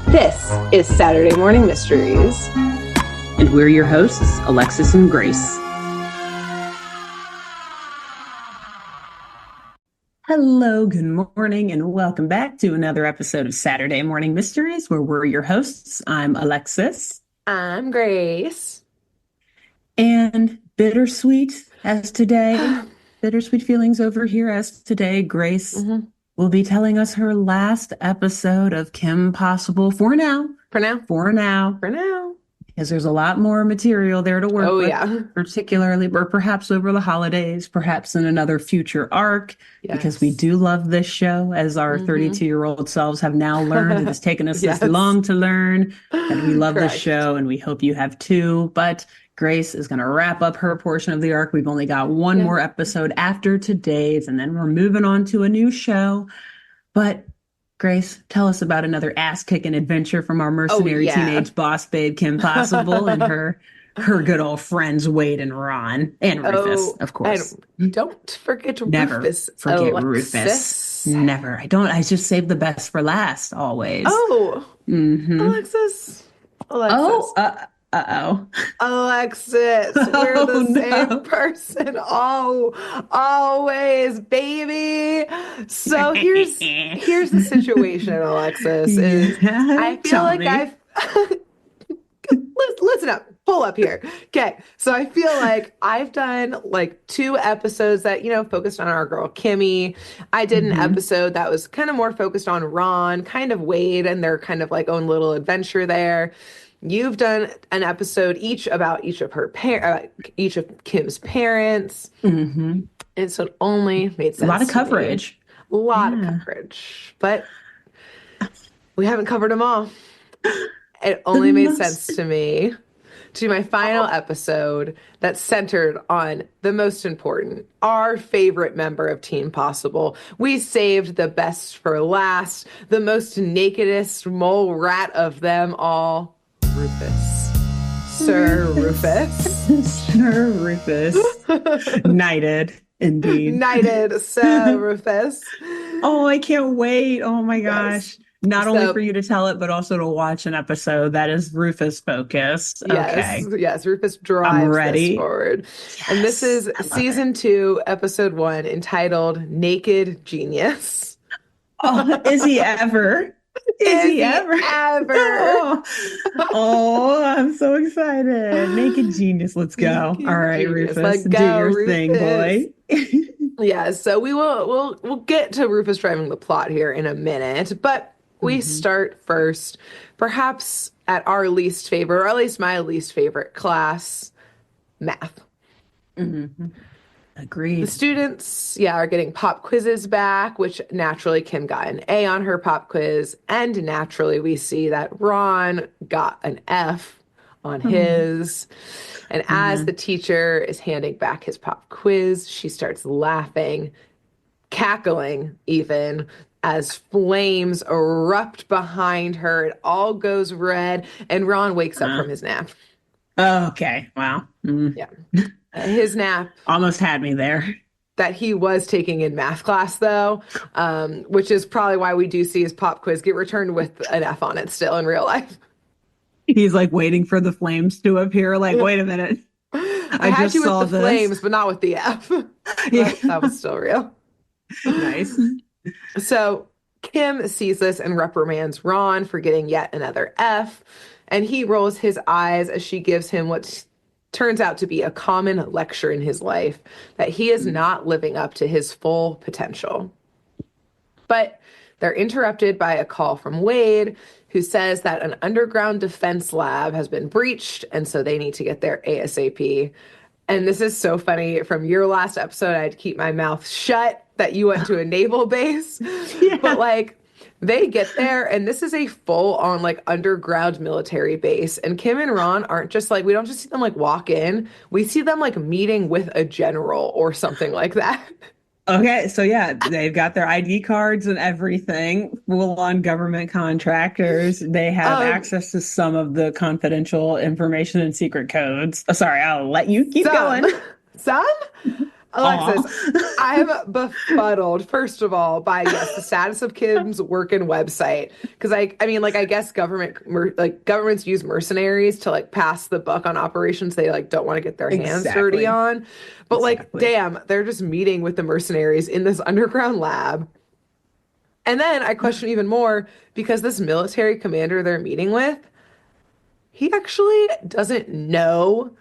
This is Saturday Morning Mysteries. And we're your hosts, Alexis and Grace. Hello, good morning, and welcome back to another episode of Saturday Morning Mysteries, where we're your hosts. I'm Alexis. I'm Grace. And bittersweet feelings over here as today, Grace will be telling us her last episode of Kim Possible for now. For now. Because there's a lot more material there to work with, particularly, or perhaps over the holidays, perhaps in another future arc, because we do love this show, as our 32-year-old selves have now learned. It has taken us this long to learn that we love this show, and we hope you have too. But Grace is going to wrap up her portion of the arc. We've only got one more episode after today's, and then we're moving on to a new show. But Grace, tell us about another ass-kicking adventure from our mercenary teenage boss babe, Kim Possible, and her good old friends, Wade and Ron, and Rufus, of course. And don't forget Never Rufus. forget Alexis. Rufus. Never. I just saved the best for last, always. Alexis. Alexis, we're the same person. Always, baby. So here's the situation, Alexis. I feel like I've listen up, pull up here. Okay, so I feel like I've done like 2 episodes that focused on our girl Kimmy. I did an episode that was kind of more focused on Ron, kind of Wade, and their kind of like own little adventure there. You've done an episode each about each of Kim's parents. And so it only made sense. A lot of coverage. A lot of coverage. But we haven't covered them all. It only made sense to me to do my final episode that's centered on the most important, our favorite member of Team Possible. We saved the best for last, the most nakedest mole rat of them all. Rufus. Sir Rufus. Sir Rufus. Knighted, indeed. Knighted, Sir Rufus. Oh, I can't wait. Oh my gosh. Not only for you to tell it, but also to watch an episode that is Rufus focused. Yes, Rufus drives this forward. Yes, and this is season 2, episode 1, entitled Naked Genius. Oh, is he ever? Is he ever? Oh, I'm so excited. Naked Genius. Let's go. All right, Rufus. Let's go, do your Rufus. thing, boy. Yeah, so we'll get to Rufus driving the plot here in a minute, but we start first, perhaps at our least favorite, or at least my least favorite class, math. Agreed. The students, are getting pop quizzes back, which naturally Kim got an A on her pop quiz. And naturally we see that Ron got an F on his. And as the teacher is handing back his pop quiz, she starts laughing, cackling even, as flames erupt behind her. It all goes red, and Ron wakes up from his nap. Okay. Wow. Yeah. His nap almost had me there. That he was taking in math class, though, which is probably why we do see his pop quiz get returned with an F on it still in real life. He's like waiting for the flames to appear. Like, wait a minute. I had you with the flames, but not with the F. That was still real. Nice. So Kim sees this and reprimands Ron for getting yet another F. And he rolls his eyes as she gives him what turns out to be a common lecture in his life, that he is not living up to his full potential. But they're interrupted by a call from Wade, who says that an underground defense lab has been breached, and so they need to get there ASAP. And this is so funny. From your last episode, I had to keep my mouth shut that you went to a naval base. But they get there, and this is a full-on underground military base. And Kim and Ron aren't just we don't just see them walk in. We see them meeting with a general or something like that. Okay, so they've got their ID cards and everything. Full-on government contractors. They have access to some of the confidential information and secret codes. Oh, sorry, I'll let you keep going. Some? Alexis, I'm befuddled, first of all, by yes, the status of Kim's work and website. Because I mean, like, I guess governments use mercenaries to like pass the buck on operations they like don't want to get their hands dirty Exactly. on. But like, Exactly. damn, they're just meeting with the mercenaries in this underground lab. And then I question even more because this military commander they're meeting with, he actually doesn't know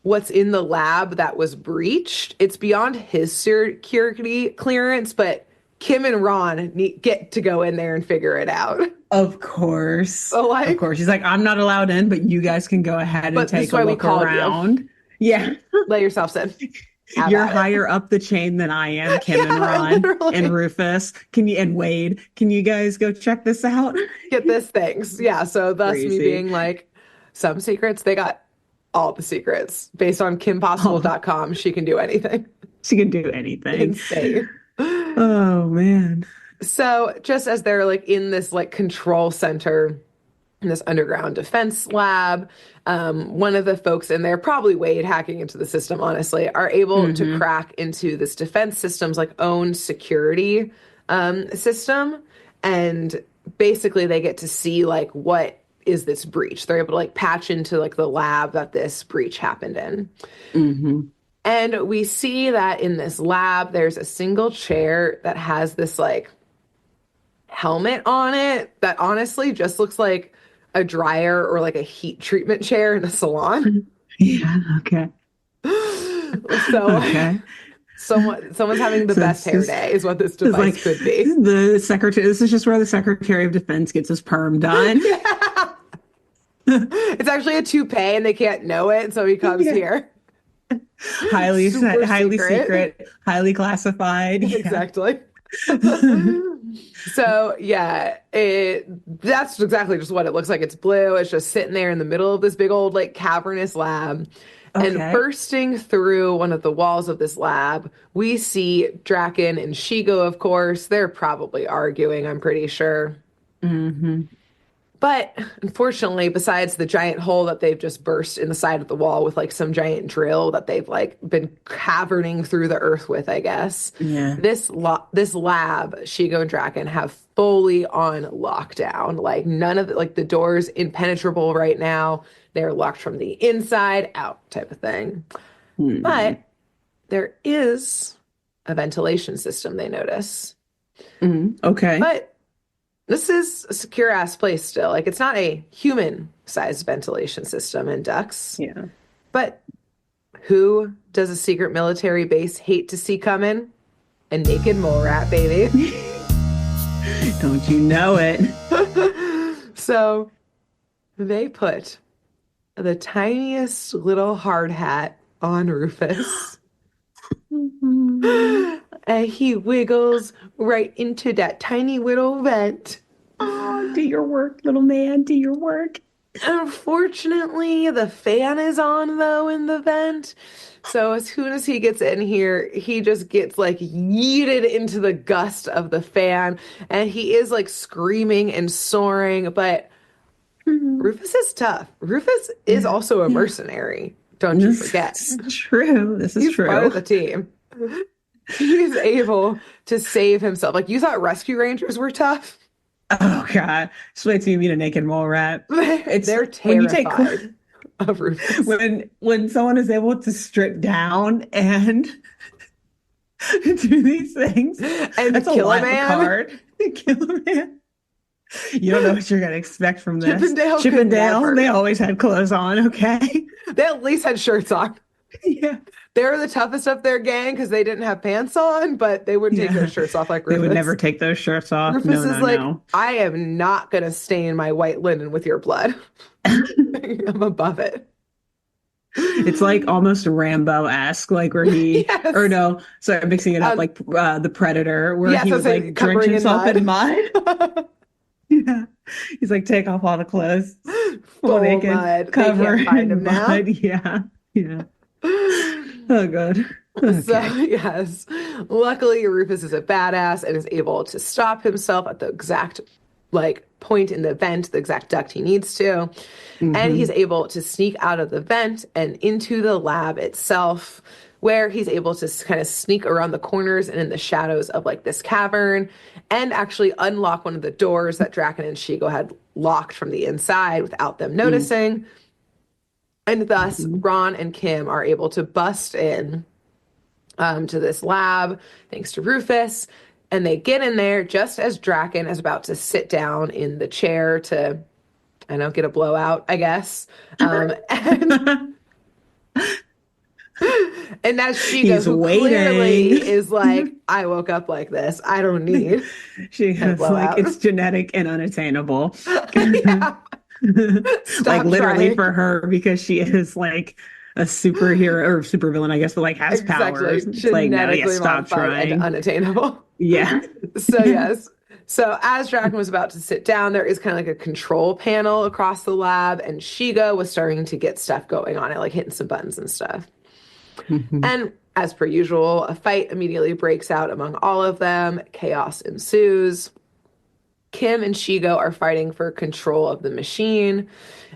what's in the lab that was breached. It's beyond his security clearance, but Kim and Ron get to go in there and figure it out. Of course. So Of like, course. He's like, I'm not allowed in, but you guys can go ahead and but this is take a why we look called you. around. Yeah. Let yourself in. Have You're at it. higher up the chain than I am, Kim and Yeah, Ron and literally. Rufus. And Wade? Can you guys go check this out? Get this things. Yeah, so thus me Crazy. being like, some secrets, they got all the secrets. Based on Oh, kimpossible.com, she can do anything. she can do anything. Insane. Oh man. So just as they're like in this like control center in this underground defense lab, one of the folks in there, probably Wade hacking into the system, honestly, are able to Hmm. crack into this defense system's like own security system. And basically they get to see like what is this breach. They're able to like patch into like the lab that this breach happened in. Hmm. And we see that in this lab, there's a single chair that has this like helmet on it that honestly just looks like a dryer or like a heat treatment chair in a salon. Yeah, okay. So Okay. someone's having the So best it's hair just day is what this it's device like could be. the secretary, this is just where the Secretary of Defense gets his perm done. Yeah. It's actually a toupee and they can't know it, so he comes Yeah. here. Super Highly secret. secret, highly classified. Yeah. Exactly. So yeah, that's exactly just what it looks like. It's blue. It's just sitting there in the middle of this big old like cavernous lab. And Okay. bursting through one of the walls of this lab, we see Draken and Shigo, of course. They're probably arguing, I'm pretty sure. Hmm. But unfortunately, besides the giant hole that they've just burst in the side of the wall with like some giant drill that they've like been caverning through the earth with, I guess, Yeah. this lab, Shigo and Draken have fully on lockdown. Like none of like the doors impenetrable right now. They're locked from the inside out type of thing. Hmm. But there is a ventilation system they notice. Hmm. Okay. But this is a secure ass place still. Like it's not a human sized ventilation system in ducks. Yeah. But who does a secret military base hate to see coming? A naked mole rat, baby. Don't you know it? So they put the tiniest little hard hat on Rufus. Mhm. And he wiggles right into that tiny little vent. Oh, do your work, little man. Do your work. Unfortunately, the fan is on though in the vent. So as soon as he gets in here, he just gets like yeeted into the gust of the fan and he is like screaming and soaring, but Mhm. Rufus is tough. Rufus is Yeah. also a Yeah. mercenary. Don't you This forget. is true. This is He's part of true. the team. He's able to save himself. Like you thought rescue rangers were tough. Oh God. Just wait till you meet a naked mole rat. It's They're when you take terrified of Rufus. when someone is able to strip down and do these things, And that's a kill a wild man. card. Kill a man. You don't know what you're gonna expect from this. Chippendale could Chippendale, they never. always had clothes on, okay? They at least had shirts on. Yeah. They were the toughest of their gang because they didn't have pants on, but they wouldn't take their Yeah. shir's off like They would never Rufus. take those shirts off. Rufus No, is no, like, no. I am not gonna stain my white linen with your blood. I'm above it. It's like almost Rambo-esque, like where he, or Yes. no, sorry, I'm mixing it up, Um, like the Predator, where yes, he I was would saying like drench covering in himself in mud. mud. Yeah. He's like, take off all the clothes, full Full naked, mud. They cover can't find him in now. mud. Yeah. Yeah. Oh, God. So, Okay. yes, luckily Rufus is a badass and is able to stop himself at the exact like point in the vent, the exact duct he needs to. And he's Hmm. able to sneak out of the vent and into the lab itself where he's able to kind of sneak around the corners and in the shadows of like this cavern and actually unlock one of the doors that Draken and Shigo had locked from the inside without them noticing. And thus, Ron and Kim are able to bust in to this lab, thanks to Rufus. And they get in there just as Draken is about to sit down in the chair to, I don't get a blowout, I guess. And as Shigo, who clearly is like, I woke up like this. I don't need. She goes like, it's genetic and unattainable. Like literally for her, because she is like a superhero or supervillain, I guess, but like has powers. It's like, no, yeah, stop trying. And unattainable. Yeah. So yes. So as Draken was about to sit down, there is kind of like a control panel across the lab, and Shigo was starting to get stuff going on it, like hitting some buttons and stuff. And as per usual, a fight immediately breaks out among all of them. Chaos ensues. Kim and Shigo are fighting for control of the machine.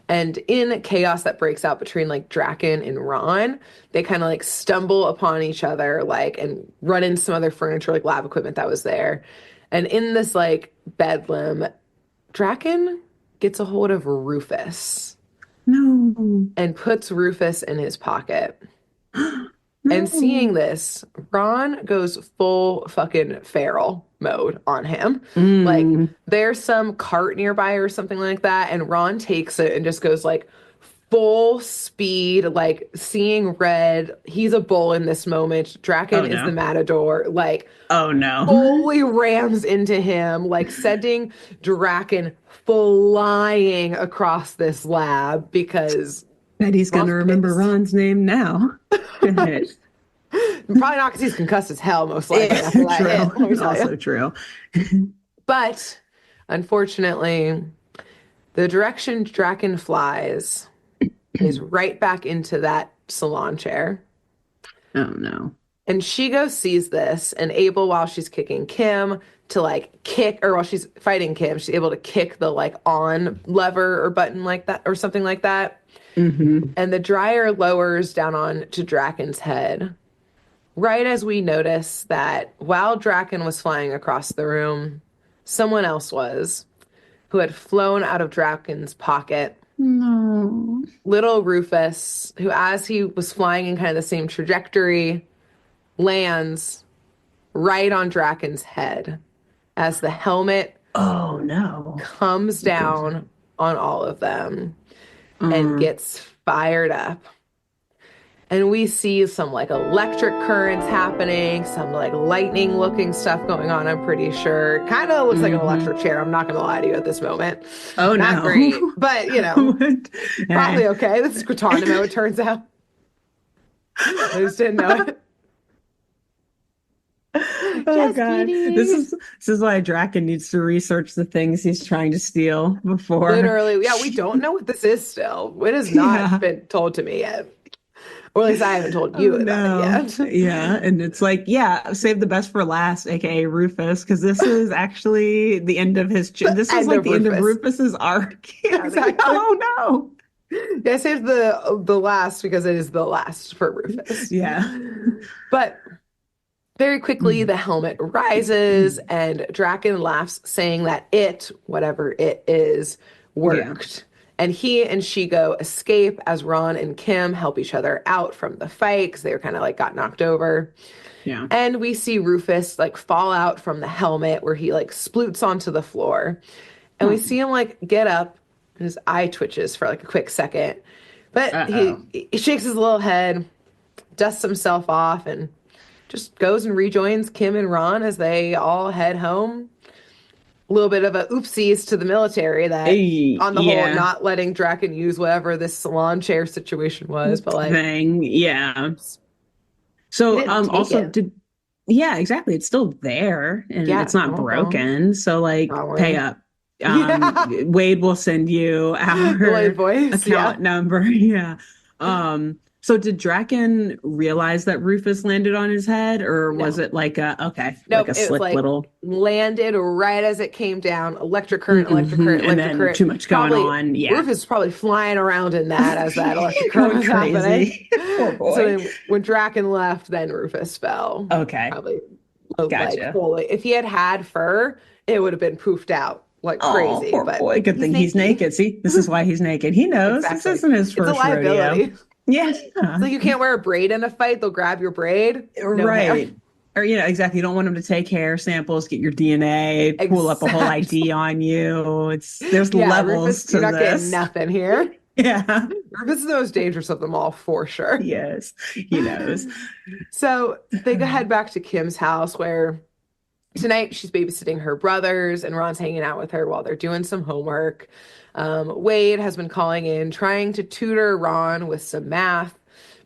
And in chaos that breaks out between like Draken and Ron, they kind of like stumble upon each other, like, and run into some other furniture, like lab equipment that was there. And in this like bedlam, Draken gets a hold of Rufus. No. And puts Rufus in his pocket. No. And seeing this, Ron goes full fucking feral mode on him. Like, there's some cart nearby or something like that, and Ron takes it and just goes like full speed, like seeing red. He's a bull in this moment. Draken is the matador. Like, oh no. Fully rams into him, like sending Draken flying across this lab because Betty's gonna remember Ron's name now. Probably not because he's concussed as hell, most likely. True. Also true. But unfortunately, the direction Draken flies is right back into that salon chair. Oh no. And Shigo sees this, and able, while she's kicking Kim, to like kick, or while she's fighting Kim, she's able to kick the like on lever or button like that, or something like that. And the dryer lowers down on to Draken's head. Right as we notice that while Draken was flying across the room, someone else was, who had flown out of Draken's pocket. No. Little Rufus, who as he was flying in kind of the same trajectory, lands right on Draken's head as the helmet comes down on all of them and gets fired up. And we see some like electric currents happening, some like lightning looking stuff going on, I'm pretty sure. Kind of looks like an electric chair. I'm not going to lie to you at this moment. Oh, not great, but you know, probably okay. This is Guantanamo, it turns out. I just didn't know it. Oh God! This is why Draken needs to research the things he's trying to steal before. Literally, yeah. We don't know what this is still. It has not been told to me yet, or at least I haven't told you about it yet. Yeah, and it's like, save the best for last, aka Rufus, because this is actually the end of his. This is like the end of Rufus's arc. Exactly. Like, oh no! Yeah, save the last because it is the last for Rufus. Yeah, but. Very quickly, the helmet rises, and Draken laughs, saying that it, whatever it is, worked. And he and Shigo escape as Ron and Kim help each other out from the fight because they were kind of like got knocked over. Yeah. And we see Rufus like fall out from the helmet where he like sploots onto the floor. And we see him like get up, and his eye twitches for like a quick second. But he shakes his little head, dusts himself off, and just goes and rejoins Kim and Ron as they all head home. A little bit of a oopsies to the military that, on the whole, not letting Draken use whatever this salon chair situation was, but like, So, also, exactly. It's still there, and it's not broken. So, like, pay up. Wade will send you our Wade voice, account number. So did Draken realize that Rufus landed on his head, or was No. it like like Nope, a it was slick like little landed right as it came down. Electric current, electric current, and electric then current. too much going Probably on? Yeah. Rufus is probably flying around in that as that electric current Going was happening. crazy. Poor So boy. then when Draken left, then Rufus fell. Okay. Probably like Gotcha. fully. If he had fur, it would have been poofed out like Oh, crazy, poor but boy. Good he's thing he's naked. naked. See, this is why he's naked. He knows this Exactly. isn't his It's a first rodeo. liability. Yeah. It's like you can't wear a braid in a fight. They'll grab your braid. No hair. Right. Or, exactly. You don't want him to take hair samples, get your DNA, pull up a whole ID Exactly. on you. There's Yeah, Rufus, levels you're to not getting this. nothing here. Yeah. Rufus is the most dangerous of them all, for sure. Yes. He knows. So they go head back to Kim's house where tonight she's babysitting her brothers and Ron's hanging out with her while they're doing some homework. Wade has been calling in, trying to tutor Ron with some math,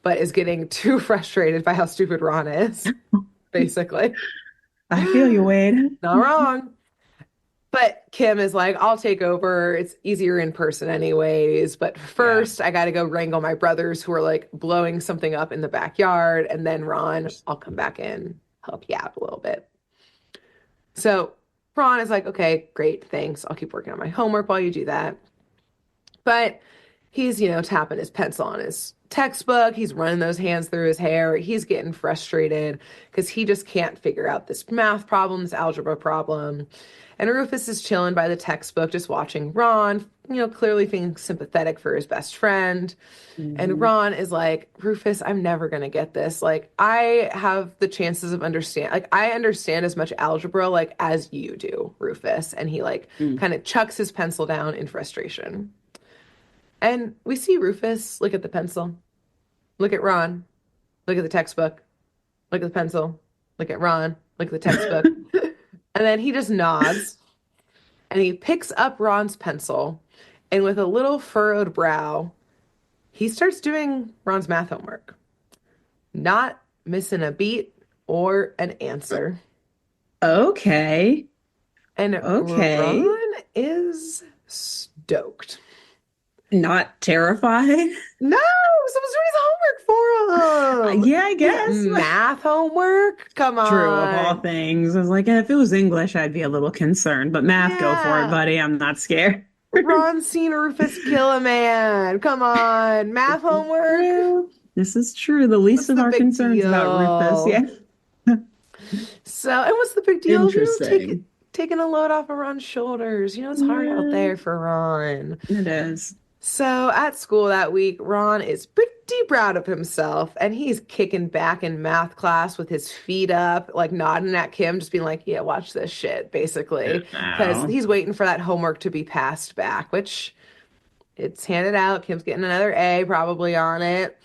but is getting too frustrated by how stupid Ron is, basically. I feel you, Wade. Not wrong. But Kim is like, I'll take over. It's easier in person, anyways. But Yeah. first, I got to go wrangle my brothers who are like blowing something up in the backyard. And then, Ron, I'll come back in, help you out a little bit. So Ron is like, okay, great, thanks. I'll keep working on my homework while you do that. But he's, tapping his pencil on his textbook. He's running those hands through his hair. He's getting frustrated because he just can't figure out this math problem, this algebra problem. And Rufus is chilling by the textbook, just watching Ron, clearly feeling sympathetic for his best friend. And Mhm. Ron is like, Rufus, I'm never going to get this. Like, I have the chances of understand. Like, I understand as much algebra, like, as you do, Rufus. And he, like, Mm. kind of chucks his pencil down in frustration. And we see Rufus look at the pencil, look at Ron, look at the textbook, look at the pencil, look at Ron, look at the textbook. And then he just nods and he picks up Ron's pencil. And with a little furrowed brow, he starts doing Ron's math homework, not missing a beat or an answer. Okay. And Okay. Ron is stoked. Not terrified. No, someone's doing his homework for him. Yeah, I guess. Math homework? Come True, of all on. things. I was like, if it was English, I'd be a little concerned, but math, go for it, Yeah. buddy. I'm not scared. Ron's seen Rufus kill a man. Come on. Math homework? True. This is true. The least What's of the our big concerns about Rufus. Yeah. deal? So, and what's the big deal? Interesting. Taking a load off of Ron's shoulders. It's hard out Yeah, there for Ron. it is. So at school that week, Ron is pretty proud of himself and he's kicking back in math class with his feet up, like nodding at Kim, just being like, yeah, watch this shit, basically. Because Wow. he's waiting for that homework to be passed back, which it's handed out. Kim's getting another A probably on it.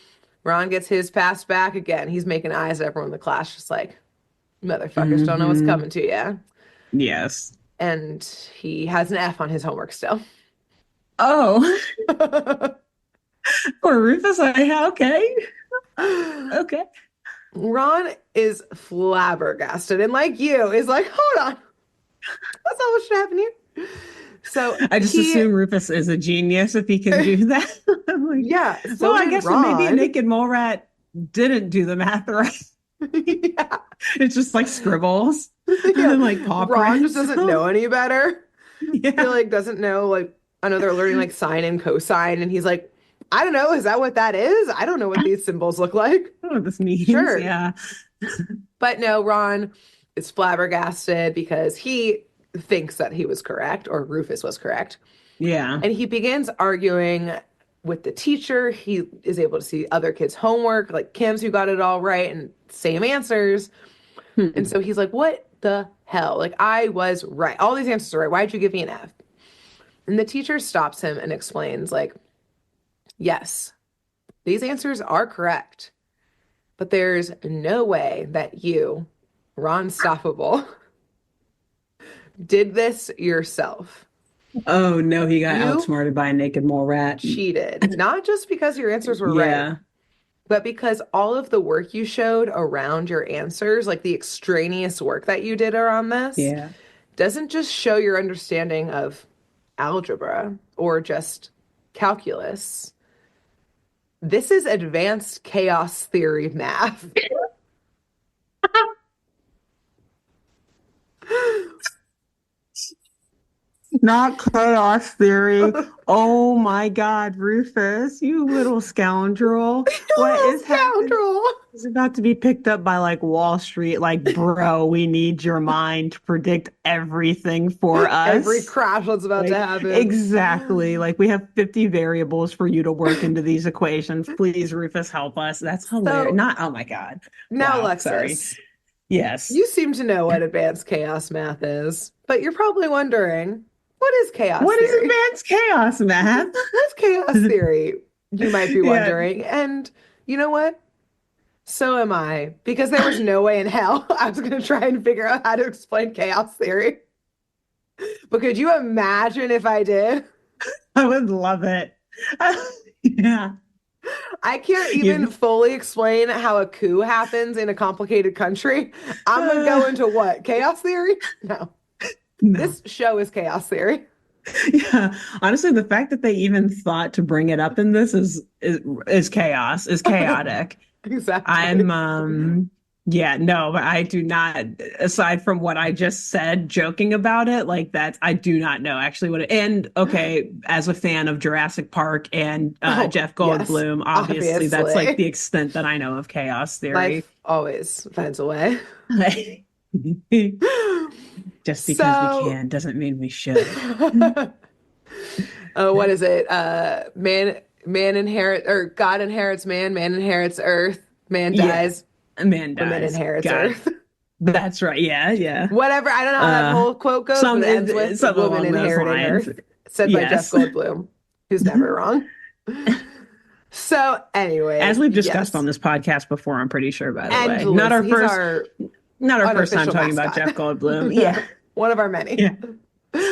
Ron gets his passed back again. He's making eyes at everyone in the class, just like, motherfuckers don't know what's Hmm. coming to you. Yes. And he has an F on his homework still. Oh, poor Rufus. Okay. Okay. Ron is flabbergasted and like you is like, hold on, that's not what should happen here. So I just assume Rufus is a genius if he can do that. I'm like, yeah, well, so I did guess then maybe a Ron. naked mole rat didn't do the math right. Yeah. It's just like scribbles and Yeah. then like paw Ron just prints. doesn't know any better. He Yeah. like doesn't know like I know they're learning like sine and cosine and he's like, I don't know, is that what that is? I don't know what these symbols look like. I don't know what this means. Sure. Yeah. But no, Ron is flabbergasted because he thinks that he was correct or Rufus was correct. Yeah. And he begins arguing with the teacher. He is able to see other kids' homework, like Kim's who got it all right and same answers. And so he's like, what the hell? Like, I was right. All these answers are right. Why'd you give me an F? And the teacher stops him and explains, like, yes, these answers are correct, but there's no way that you, Ron Stoppable, did this yourself. Oh no, he got You outsmarted by a naked mole rat. cheated, not just because your answers were right, Yeah. but because all of the work you showed around your answers, like the extraneous work that you did around this, Yeah. doesn't just show your understanding of algebra or just calculus. This is advanced chaos theory math. Not chaos theory. Oh my God, Rufus, you little scoundrel. What You is happening? scoundrel. It's about to be picked up by like Wall Street. Like, bro, we need your mind to predict everything for Every us. crash that's about to Like, happen. exactly. Like, we have 50 variables for you to work into these equations. Please, Rufus, help us. That's hilarious. So Not, oh my God. now, Wow, sorry. Alexis, Yes. you seem to know what advanced chaos math is, but you're probably wondering, what is chaos What is theory? advanced chaos, math? What's chaos theory? You might be Yeah. wondering. And you know what? So am I, because there was no way in hell I was going to try and figure out how to explain chaos theory. But could you imagine if I did? I would love it. Yeah. I can't even You, fully explain how a coup happens in a complicated country. I'm going to go into what? Chaos theory? No. no. This show is chaos theory. Yeah. Honestly, the fact that they even thought to bring it up in this is chaos, is chaotic. Exactly. I'm yeah, no, but I do not, aside from what I just said, joking about it, like that, I do not know actually what it, and okay, as a fan of Jurassic Park and Oh, Jeff yes, Goldblum, obviously that's like the obviously. extent that I know of chaos theory. Life always finds a way. Just because we So, can doesn't mean we should. what is it? Man inherit or God inherits man inherits earth, man Yeah, dies, a man woman dies. inherits God, earth. that's right. Yeah, yeah. Whatever. I don't know how that Uh, whole quote goes, but it ends with something woman along those inheriting lines. earth, said by Jeff Yes. Goldblum, who's never wrong. So, As anyways, we've discussed on yes, this podcast before, I'm pretty sure, by the way. endless. He's our Not our first time unofficial talking about mascot. Jeff Goldblum. Yeah. One of our many. Yeah.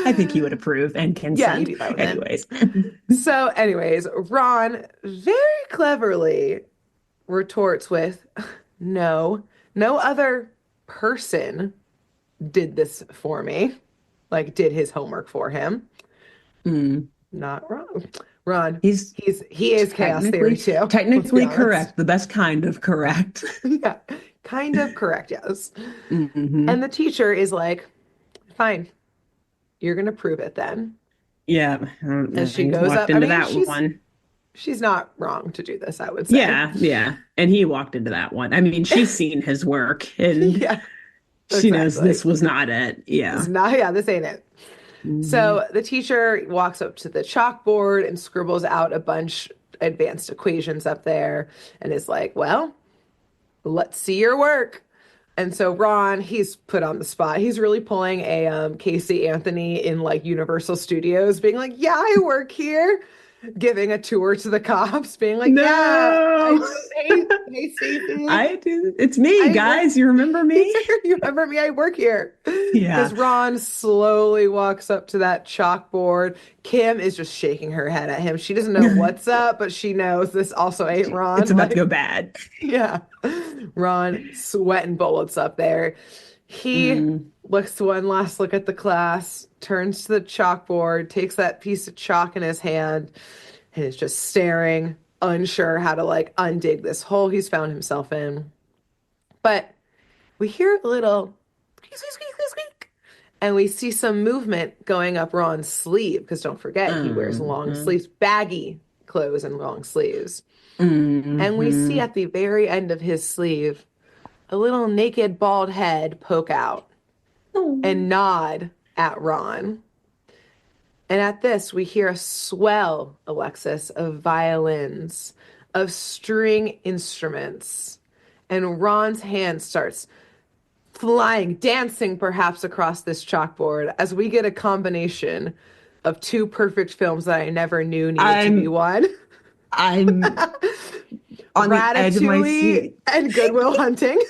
I think he would approve and Yeah, he'd consent. be fine with it. Anyways. So, anyways, Ron very cleverly retorts with, no, no other person did this for me, like did his homework for him. Mm. Not wrong. Ron, He's he is chaos theory too. Let's be technically honest. correct, the best kind of correct. Yeah, kind of correct, yes. Hmm. And the teacher is like, fine, you're gonna prove it then. Yeah. And she He's goes walked up. I into mean, that one. she's not wrong to do this, I would say. Yeah, yeah. And he walked into that one. I mean, she's seen his work and Yeah, she knows exactly. this was not it. Yeah. Yeah, this ain't it. Hmm. So the teacher walks up to the chalkboard and scribbles out a bunch advanced equations up there and is like, well, let's see your work. And so Ron, he's put on the spot. He's really pulling a Casey Anthony in like Universal Studios, being like, "Yeah, I work here," giving a tour to the cops, being like, "Yeah, No. hey, Stacey, I do. It's me, I work guys. You remember me? here. You remember me? I work here." Yeah. As Ron slowly walks up to that chalkboard, Kim is just shaking her head at him. She doesn't know what's up, but she knows this also ain't It's Ron. about to go Like, bad. yeah. Ron sweating bullets up there. He Mm. looks one last look at the class, turns to the chalkboard, takes that piece of chalk in his hand, and is just staring, unsure how to like undig this hole he's found himself in. But we hear a little squeak, squeak, squeak, squeak, squeak, and we see some movement going up Ron's sleeve, because don't forget, he wears long Mhm. sleeves, baggy clothes and long sleeves. And we see Mhm. at the very end of his sleeve a little naked bald head poke out Oh. and nod at Ron. And at this, we hear a swell, Alexis, of violins, of string instruments. And Ron's hand starts flying, dancing perhaps across this chalkboard as we get a combination of two perfect films that I never knew needed to be I'm one. I'm on the edge of my Ratatouille seat. and Good Will Hunting.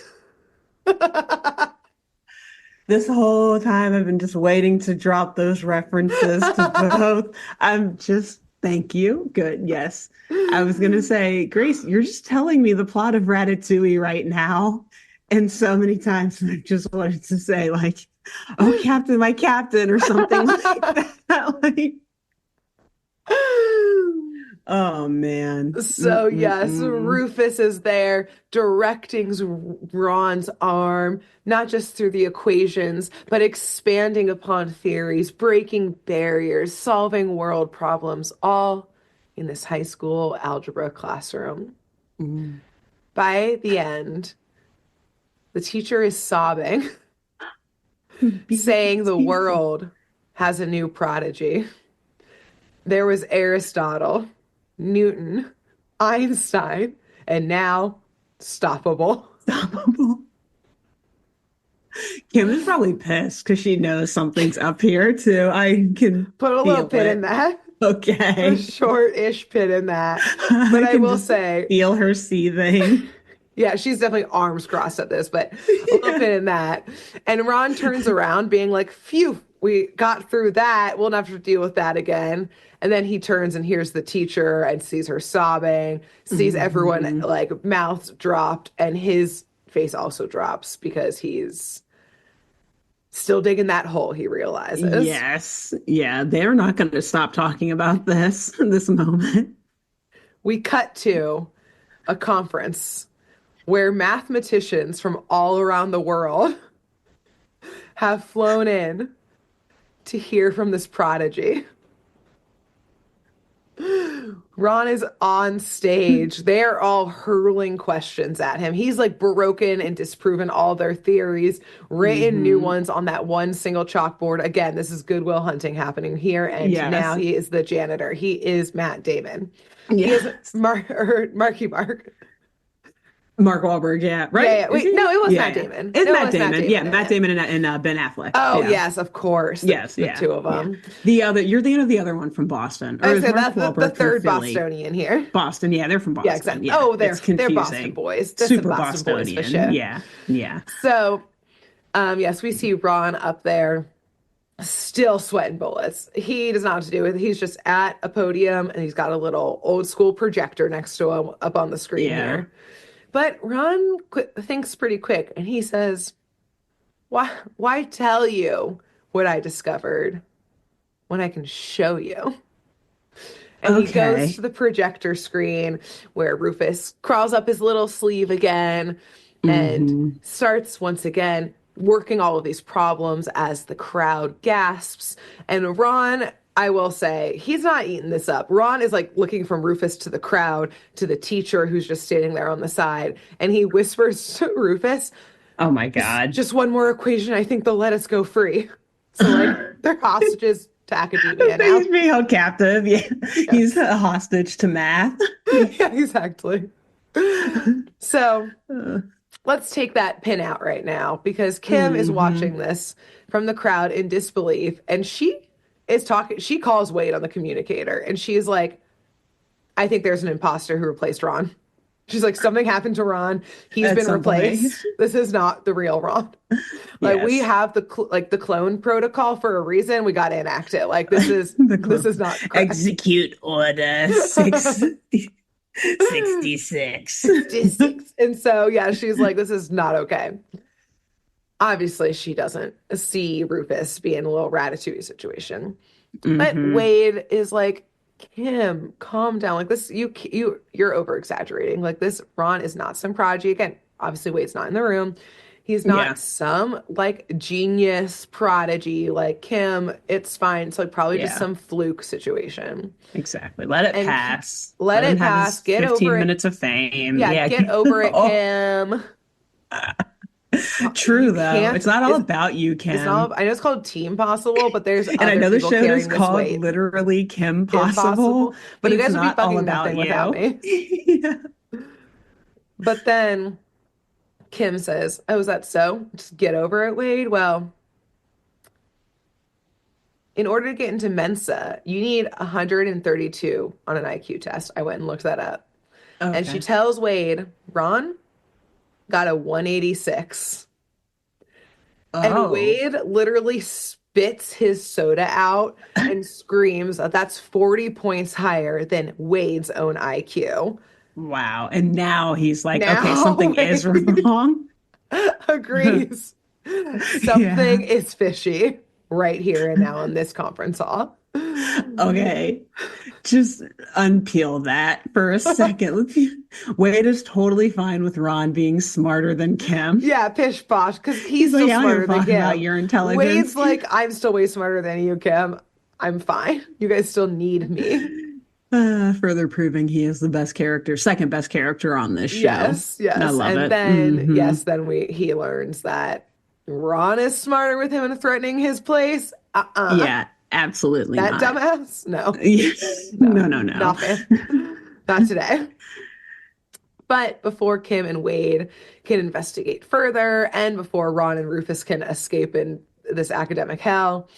This whole time I've been just waiting to drop those references to both. I'm just thank you. Good. Yes. I was gonna say, Grace, you're just telling me the plot of Ratatouille right now. And so many times I just wanted to say, like, oh, Captain, my captain, or something like that. Like, Oh man. So yes, Mm-mm-mm. Rufus is there directing Ron's arm, not just through the equations, but expanding upon theories, breaking barriers, solving world problems, all in this high school algebra classroom. Mm. By the end, the teacher is sobbing, saying the Beautiful. world has a new prodigy. There was Aristotle, Newton, Einstein, and now stoppable. Stoppable. Kim is probably pissed because she knows something's up here too. I can Put a little feel pin in it. that. A Okay. short-ish pin in that. But I I can will just say, feel her seething. yeah, she's definitely arms crossed at this, but a little Yeah. pin in that. And Ron turns around being like, phew, we got through that. We'll not have to deal with that again. And then he turns and hears the teacher and sees her sobbing, sees everyone Hmm. like mouths dropped, and his face also drops because he's still digging that hole, he realizes. Yes. Yeah, they're not going to stop talking about this in this moment. We cut to a conference where mathematicians from all around the world have flown in to hear from this prodigy. Ron is on stage. They're all hurling questions at him. He's like broken and disproven all their theories, written new Hmm. ones on that one single chalkboard. Again, this is Goodwill Hunting happening here. And now Yes. he is the janitor. He is Matt Damon. He is Yes. Marky Mark. Mark Wahlberg, yeah. Yeah, Right? yeah. Is Wait, no, he? it was Yeah, Matt yeah. Damon. It's It Matt was Matt Damon. Yeah, Damon in Matt it. Damon and Ben Affleck. Oh, Yeah. yes, of course. Yes, The yeah, two of yeah. them. You're thinking of the other one from Boston. Or I is say Mark that's the Wahlberg from third Philly? Bostonian here. Boston, yeah, they're from Yeah, Boston. exactly. Yeah. Oh, It's they're Boston confusing. boys. They're some Super Boston boys for Bostonian. sure. Yeah, yeah. So, yes, we see Ron up there, still sweating bullets. He does not know what to do with it. He's just at a podium and he's got a little old school projector next to him up on the screen Yeah. here. But Ron thinks pretty quick and he says, why tell you what I discovered when I can show you? And he goes to Okay. the projector screen where Rufus crawls up his little sleeve again and Hmm. starts once again working all of these problems as the crowd gasps. And Ron, I will say, he's not eating this up. Ron is like looking from Rufus to the crowd to the teacher who's just standing there on the side. And he whispers to Rufus, Oh my just, God. just one more equation. I think they'll let us go free. So, like, they're hostages to academia He's now. being held captive. Yeah. He's Yes. a hostage to math. Yeah, exactly. So Uh, let's take that pin out right now because Kim is hmm. watching this from the crowd in disbelief and she is talking. She calls Wade on the communicator and she's like, I think there's an imposter who replaced Ron. She's like, something happened to Ron. He's At been some point. replaced. This is not the real Ron. Like we Yes. have the clone protocol for a reason. We got to enact it. Like this is The this clue. is not correct. Execute order 666. 66. And so, yeah, she's like, this is not okay. Obviously, she doesn't see Rufus being a little ratatouille situation. But Hmm. Wade is like, Kim, calm down. Like this, you're over exaggerating. Like this, Ron is not some prodigy. Again, obviously, Wade's not in the room. He's not Yeah. some like genius prodigy like Kim. It's fine. It's like probably just Yeah. some fluke situation. Exactly. Let it And pass. let Let him it have pass. his Get over 15 it. minutes of fame. Yeah, Yeah. get over it, Oh, Kim. true, You though. can't. It's not all about you, It's not. Kim. I know it's called Team Possible, but there's And I other know the people show is carrying this called weight. literally Kim Possible, Impossible. But but you it's guys would be not all fucking about nothing without you. me. Yeah. But then Kim says, "Oh, is that so? Just get over it, Wade. Well, in order to get into Mensa, you need 132 on an IQ test. I went and looked that up." And she Okay. tells Wade, "Ron got a 186." And Oh, Wade literally spits his soda out and screams that that's 40 points higher than Wade's own IQ. wow. And now he's like, okay, Now something is Wade wrong. agrees. Something Yeah. is fishy right here and now in this conference hall. Okay. Just unpeel that for a second. Wade is totally fine with Ron being smarter than Kim. Yeah, pish posh, because he's He's like, still I don't give a smarter than fuck about Kim. your intelligence. Wade's like, I'm still way smarter than you, Kim. I'm fine. You guys still need me. Further proving he is the best character, second best character on this show. Yes, I yes. love And it. then, Hmm. yes, then he learns that Ron is smarter with him and threatening his place. Yeah, absolutely That not. dumbass? No, No, no, no, no. not fan. Not today. But before Kim and Wade can investigate further, and before Ron and Rufus can escape in this academic hell,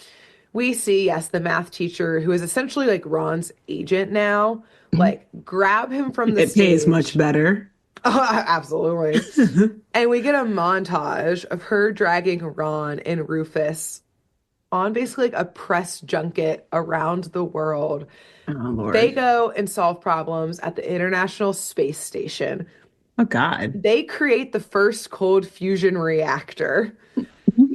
we see, yes, the math teacher, who is essentially like Ron's agent now, like grab him from the It pays much stage. better. Oh, absolutely. And we get a montage of her dragging Ron and Rufus on basically like a press junket around the world. Oh, They Lord. go and solve problems at the International Space Station. Oh, God. They create the first cold fusion reactor.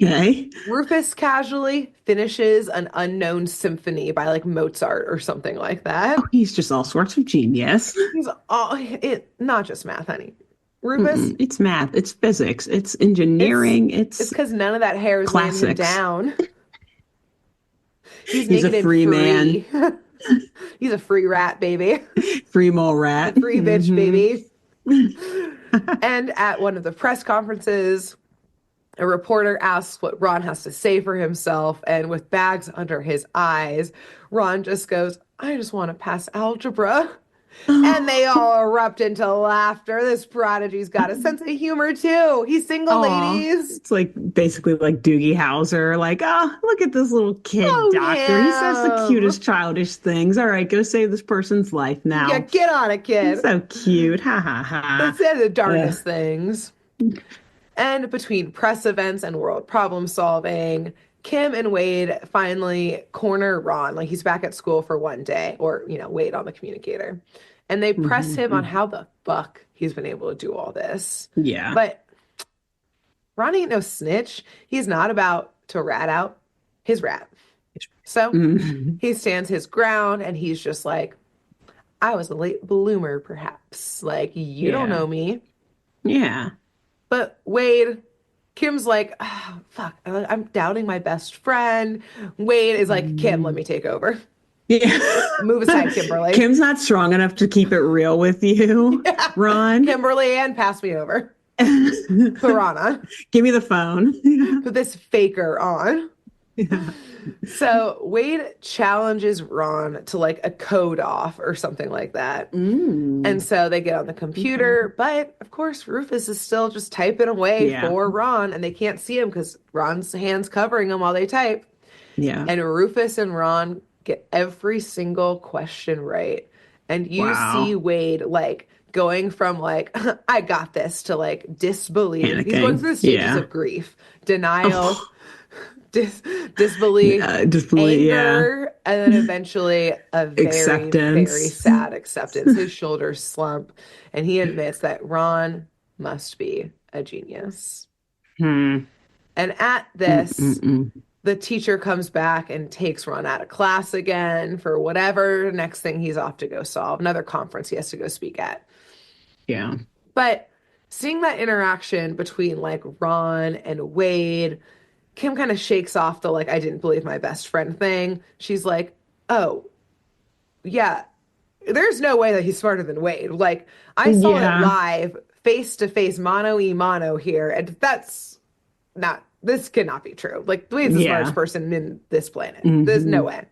Okay. Rufus casually finishes an unknown symphony by like Mozart or something like Oh, that. he's just all sorts of genius. He's all it, not just math, honey. Rufus, It's math, it's physics, it's it's engineering, it's it's because none of that hair is weighing him classics. down. He's He's a naked and free man, free. He's a free rat, baby. free mole He's a rat. free bitch, Hmm. baby. And at one of the press conferences, a reporter asks what Ron has to say for himself, and with bags under his eyes, Ron just goes, I just want to pass algebra. And they all erupt into laughter. This prodigy's got a sense of humor too. He's single, Oh, ladies. it's like basically like Doogie Howser. Like, oh, look at this little kid doctor. He says the Oh, cutest childish things. All right, go save this person's life him. Yeah, now. get on it, He's kid. so cute. Ha ha Let's ha. say the Ugh. darndest things. And between press events and world problem solving, Kim and Wade finally corner Ron. Like he's back at school for one day, or, Wade on the communicator. And they press him on Mhm. how the fuck he's been able to do all this. Yeah. But Ron ain't no snitch. He's not about to rat out his rat. So Mhm. he stands his ground and he's just like, I was a late bloomer, perhaps. Like, you don't Yeah. know me. Yeah. But Wade, Kim's like, oh, fuck, I'm doubting my best friend. Wade is like, Kim, let Mm. me take over. Yeah. Move aside, Kimberly. Kim's not strong enough to keep it real with you, Yeah. Ron. Kimberly, and pass me over. Give Piranha. me the phone. Put this faker on. Yeah. So Wade challenges Ron to like a code off or something like that. And Mm. so they get on the Okay. computer, but of course Rufus is still just typing away Yeah. for Ron and they can't see him because Ron's hands covering him while they type. Yeah. And Rufus and Ron get every single question right. And you see Wow. Wade like going from like, I got this to like disbelief. He's going Panicking. through the stages Yeah. of grief, denial, Oh, dis disbelief, disbelief. Yeah. anger, and then eventually a very, very Acceptance. sad acceptance. His shoulders slump, and he admits that Ron must be a genius. Hmm. And at this, Mm-mm-mm. the teacher comes back and takes Ron out of class again for whatever. Next thing he's off to go solve another conference he has to go speak at. Yeah. But seeing that interaction between like Ron and Wade, Kim kind of shakes off the like, I didn't believe my best friend thing. She's like, oh, yeah, there's no way that he's smarter than Wade. Like, I saw it Yeah. live, face to face, mano y mano here. And this cannot be true. Like, Wade's the smartest Yeah. person in this planet. There's no Hmm. way.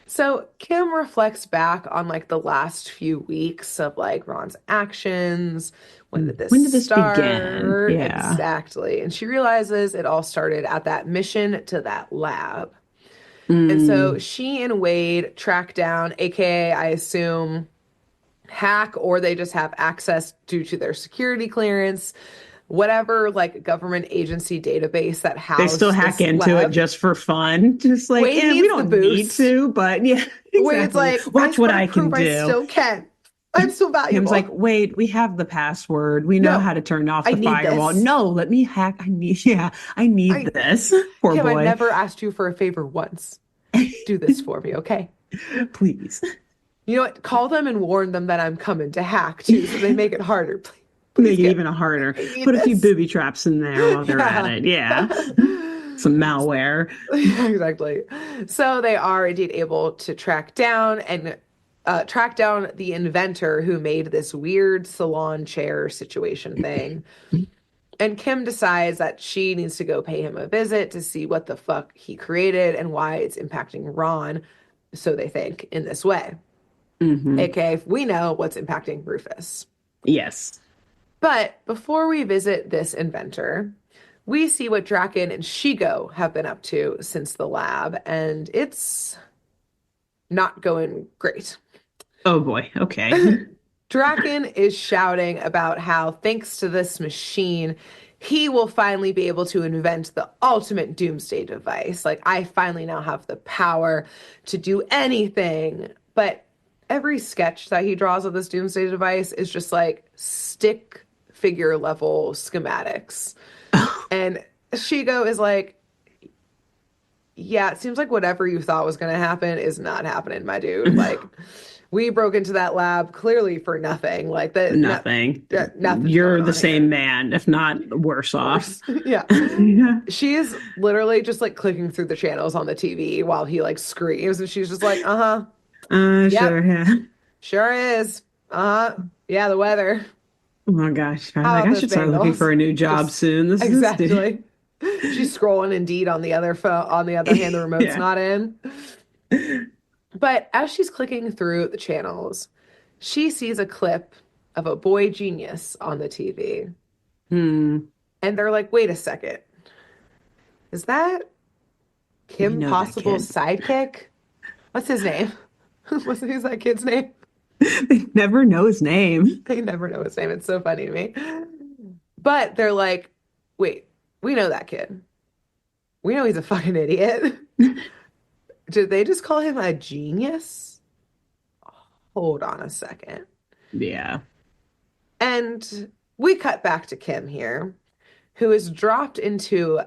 So Kim reflects back on like the last few weeks of like Ron's actions. When did this When did this begin? start? Yeah. Exactly. And she realizes it all started at that mission to that lab. And so Mm. she and Wade track down, aka, I assume, hack, or they just have access due to their security clearance, whatever like government agency database that They still housed hack this into it lab. just for fun. Just like, Wade we needs the don't need boost. to, but yeah, Wade's exactly. like, I Watch just what want I to can prove I do. still can. I'm still Kim's like, valuable. wait, we have the password. We know No, how to turn off I the need firewall. this. No, let me hack. I need I this. Poor Kim, I've boy. never asked you for a favor once. Do this for me, okay? Please. You know what? Call them and warn them that I'm coming to hack too, so they make it harder. Please, please Make it get even harder. I need Put a few this. booby traps in there while they're at Yeah. it. Yeah. Some malware. Yeah, exactly. So they are indeed able to track down the inventor who made this weird salon chair situation thing. And Kim decides that she needs to go pay him a visit to see what the fuck he created and why it's impacting Ron, so they think, in this way. Hmm. AKA, we know what's impacting Rufus. Yes. But before we visit this inventor, we see what Draken and Shigo have been up to since the lab, and it's not going great. Oh boy. Okay. Draken is shouting about how, thanks to this machine, he will finally be able to invent the ultimate doomsday device. Like, I finally now have the power to do anything. But every sketch that he draws of this doomsday device is just like stick figure level schematics. And Shigo is like, yeah, it seems like whatever you thought was going to happen is not happening, my dude. Like, we broke into that lab clearly for nothing. Like, Nothing. nothing's You're going the on same here. man, if not worse off. Worse. Yeah. Yeah. She is literally just like clicking through the channels on the TV while he like screams. And she's just like, uh-huh. Yep. Sure. Yeah. Sure is. Uh-huh. Yeah, the weather. Oh my gosh. I was How like, about I those should start looking Bengals? for a new job Just soon. This dude. exactly. She's scrolling Indeed on the other phone. On the other hand, the remote's Yeah. not in. But as she's clicking through the channels, she sees a clip of a boy genius on the TV. Hmm. And they're like, wait a second. Is that We Kim know that Possible's kid. sidekick? What's his name? Who's that kid's name? They never know his name. They never know his name. It's so funny to me. But they're like, wait, we know that kid. We know he's a fucking idiot. Did they just call him a genius? Hold on a second. Yeah. And we cut back to Kim here, who is dropped into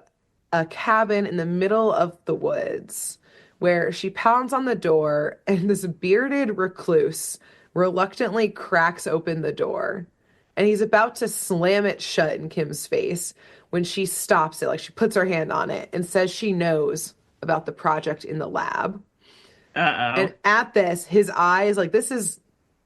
a cabin in the middle of the woods where she pounds on the door and this bearded recluse reluctantly cracks open the door. And he's about to slam it shut in Kim's face when she stops it, like she puts her hand on it and says she knows about the project in the lab. And Uh-oh. at this, his eyes, like, this is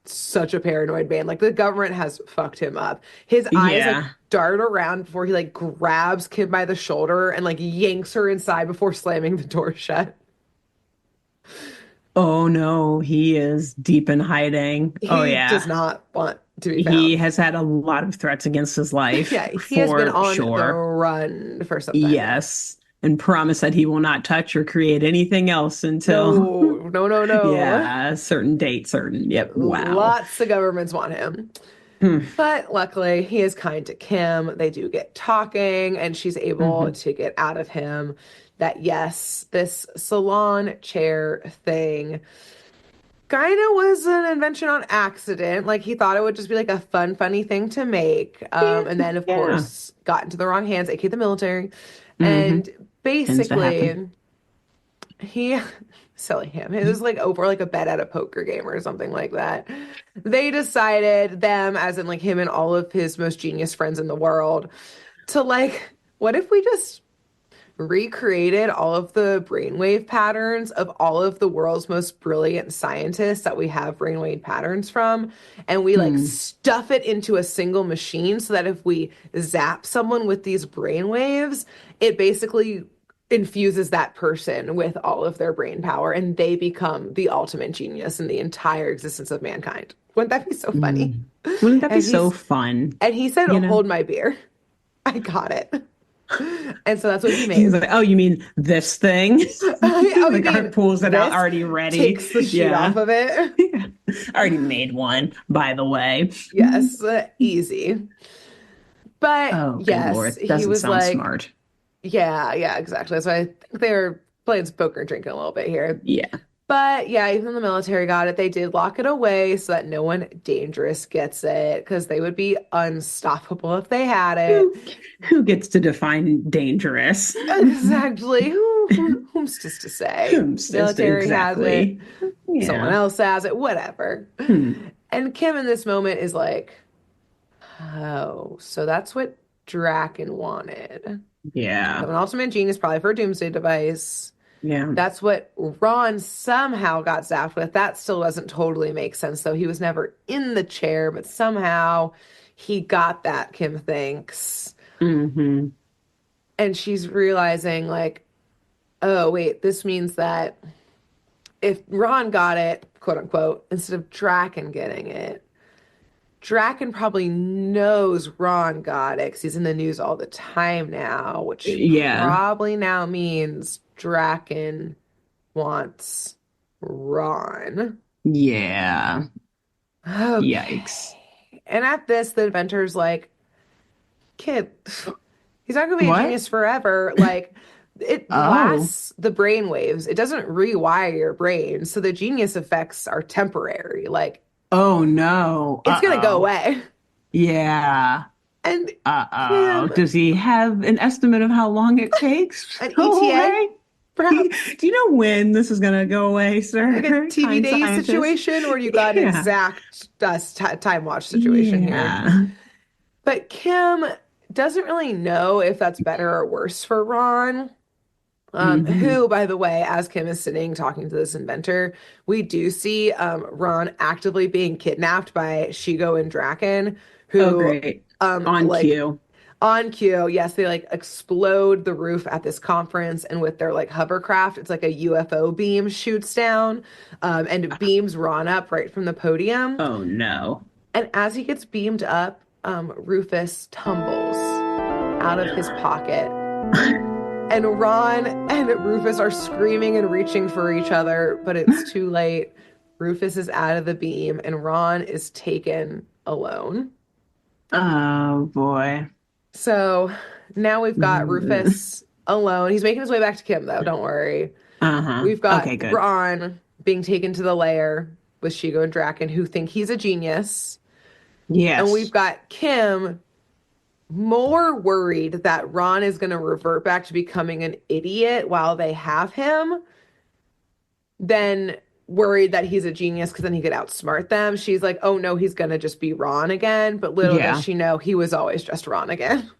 such a paranoid man. Like, the government has fucked him up. His eyes, like, Yeah. dart around before he, like, grabs Kim by the shoulder and, like, yanks her inside before slamming the door shut. Oh no, he is deep in hiding. Oh He does yeah. not want to be He found. has had a lot of threats against his life Yeah, he has been for on the sure. run for some time now. Yes. And promise that he will not touch or create anything else until, No, no, no, no. yeah, certain date, certain. Yep. Wow. Lots of governments want him. Hmm. But luckily, he is kind to Kim. They do get talking, and she's able Hmm. to get out of him that, yes, this salon chair thing kind of was an invention on accident. Like, he thought it would just be like a fun, funny thing to make. Yeah. And then, of Yeah. course, got into the wrong hands, aka the military. Hmm. And Tends to happen. basically, he silly him. It was like over like a bet at a poker game or something like that. They decided, them as in like him and all of his most genius friends in the world, to like, what if we just recreated all of the brainwave patterns of all of the world's most brilliant scientists that we have brainwave patterns from, and we like Hmm. stuff it into a single machine so that if we zap someone with these brainwaves, it basically infuses that person with all of their brain power and they become the ultimate genius in the entire existence of mankind. Wouldn't that be so funny? Mm. Wouldn't that be And so he's fun? and he said, You know? "Hold my beer." I got it. And so that's what he He's made. like, oh, you mean this thing? Oh, you Like, mean pulls it out this already ready. takes the sheet off Yeah. of it? Yeah. I already made one, by the way. Yes, easy. But Oh, good yes, Lord. he Doesn't was sound like, smart. yeah, yeah, exactly. So I think they were playing poker and drinking a little bit here. Yeah. But yeah, even the military got it. They did lock it away so that no one dangerous gets it because they would be unstoppable if they had it. Who who gets to define dangerous? Exactly. Whom's just to say? Whom's this Military has it. exactly? Someone Yeah. else has it. Whatever. Hmm. And Kim in this moment is like, oh, so that's what Draken wanted. So Yeah. an ultimate genius, probably for a doomsday device. Yeah. That's what Ron somehow got zapped with. That still doesn't totally make sense, though. He was never in the chair, but somehow he got that, Kim thinks. Hmm. And she's realizing, like, oh, wait, this means that if Ron got it, quote unquote, instead of Draken getting it, Draken probably knows Ron got it because he's in the news all the time now, which Yeah. probably now means Draken wants Ron. Yeah. Yikes. Okay. And at this, the inventor's like, kid, he's not going to be a What? genius forever. Like, it Oh. lasts the brain waves. It doesn't rewire your brain. So the genius effects are temporary. Like, Oh no. it's going to go Uh-oh. away. Yeah. And Uh-oh. Kim, Does he have an estimate of how long it takes an to go ETA, away? perhaps Do you know when this is gonna go away, like a sir? TV Kind days scientist. situation, or you got an Yeah. exact time watch situation here. Yeah. But Kim doesn't really know if that's better or worse for Ron. Hmm. Who, by the way, as Kim is sitting talking to this inventor, we do see Ron actively being kidnapped by Shigo and Draken, Oh, who great. On like cue. on cue, yes, they like explode the roof at this conference, and with their like hovercraft, it's like a UFO beam shoots down, and it beams Ron up right from the podium. Oh no. And as he gets beamed up, Rufus tumbles out of his pocket. And Ron and Rufus are screaming and reaching for each other, but it's too late. Rufus is out of the beam, and Ron is taken alone. Oh boy. So now we've got Mm. Rufus alone. He's making his way back to Kim, though. Don't worry. Uh-huh. We've got Okay, good. Ron being taken to the lair with Shigo and Draken, who think he's a genius. And we've Yes. got Kim more worried that Ron is going to revert back to becoming an idiot while they have him than worried that he's a genius because then he could outsmart them. She's like, oh no, he's going to just be Ron again. But little does Yeah. she know, he was always just Ron again.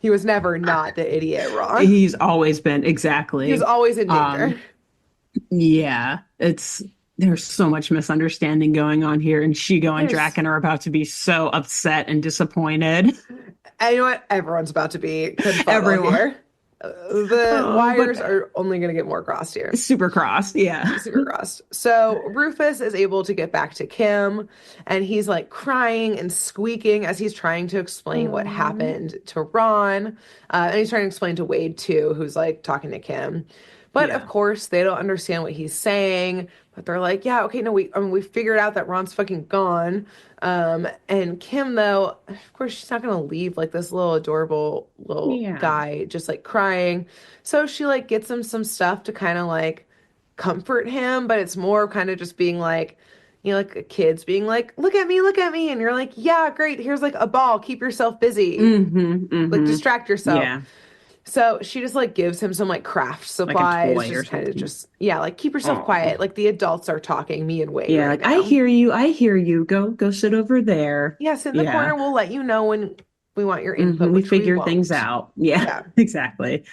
He was never not the idiot Ron. He's always been He was exactly. always in danger. Um, yeah, there's so much misunderstanding going on here, and Shigo and There's, Draken are about to be so upset and disappointed. and you know what? Everyone's about to be confuddled Everyone. here. The Oh, but wires are only going to get more crossed here. super crossed. Yeah. Super crossed. So Rufus is able to get back to Kim, and he's like crying and squeaking as he's trying to explain what Oh, happened to Ron. And he's trying to explain to Wade too, who's like talking to Kim. But of yeah. course, they don't understand what he's saying. But they're like, yeah, okay, no, we figured out that Ron's fucking gone. And Kim, though, of course, she's not gonna leave like this little adorable little Yeah. guy just like crying. So she like gets him some stuff to kind of like comfort him, but it's more kind of just being like, you know, like a kid's being like, look at me. And you're like, yeah, great. Here's like a ball. Keep yourself busy. Hmm. Like Hmm. distract yourself. Yeah. So she just like gives him some like craft Like a supplies, toy or just kind of something. just, yeah, like keep yourself Oh. quiet. Like the adults are talking, me and Wade Yeah, right like I now. hear you. I hear you. Go sit over there. Yeah, sit in the Yeah. corner. We'll let you know when we want your input, We which we figure things won't. out. Yeah, Yeah. exactly.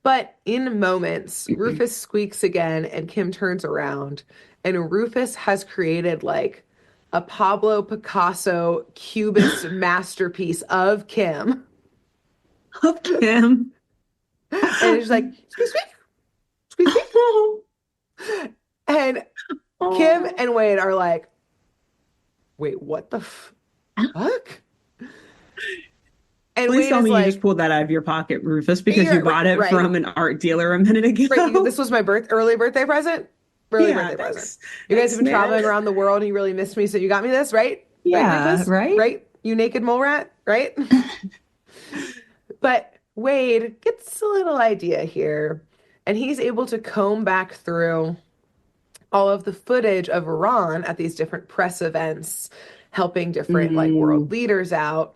But in moments, Rufus squeaks again and Kim turns around and Rufus has created like a Pablo Picasso cubist masterpiece of Kim. Of Kim. And it's like, squeak, squeak, squeak, squeak. And Kim Oh. and Wade are like, wait, what the fuck? And Please Wade tell is me you just like, pulled that out of your pocket, Rufus, because you you're bought it right, from an art dealer a minute right. ago. This was my early birthday present. Early Yeah, birthday present. thanks. You guys have Thanks, been man. traveling around the world and you really missed me, so you got me this, right? Right, Yeah, Rufus? right? Right? You naked mole rat, right? But Wade gets a little idea here, and he's able to comb back through all of the footage of Ron at these different press events, helping different like world Mm, leaders out.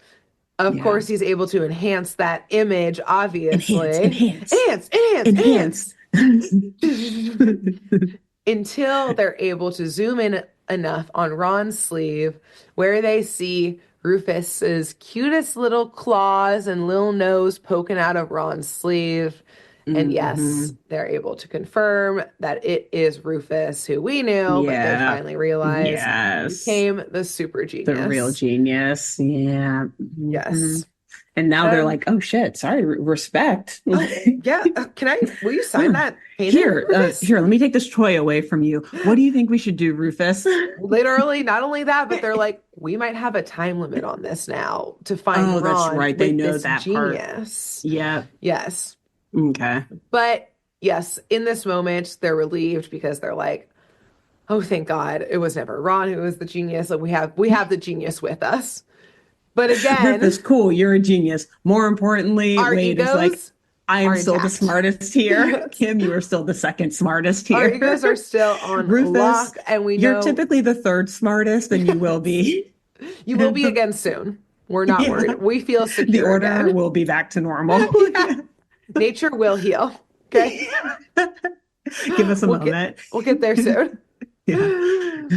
Of yeah. course, he's able to enhance that image, Enhance, obviously. enhance, Enhance, enhance, enhance. enhance. Until they're able to zoom in enough on Ron's sleeve where they see Rufus's cutest little claws and little nose poking out of Ron's sleeve. And yes, Hmm. they're able to confirm that it is Rufus, who we knew, but they Yeah. finally realize Yes. became the super The real genius. genius. Yeah. Hmm. Yes. And now they're And like, oh shit, sorry, respect. oh, yeah, will you sign Huh. that painting, Rufus? Here, let me take this toy away from you. What do you think we should do, Rufus? Literally, not only that, but they're like, we might have a time limit on this now to find Oh, that's Ron right. They with know this that part. genius. Yeah. Yes. Okay. But yes, in this moment, they're relieved because they're like, oh, thank God, it was never Ron who was the genius. Like we have the genius with us. But Rufus, again, cool, you're a genius. More importantly, our Wade is like, egos I am are still the intact. smartest here. Yes. Kim, you are still the second smartest Our egos are here. still on Rufus, lock, and we you're know typically the third smartest, and you will yes, be. you will be The, again soon. We're not yeah, worried. We feel the secure order again. will be back to normal. Yeah. Nature will heal. Okay. Give us a We'll get moment. we'll get there soon. Yeah.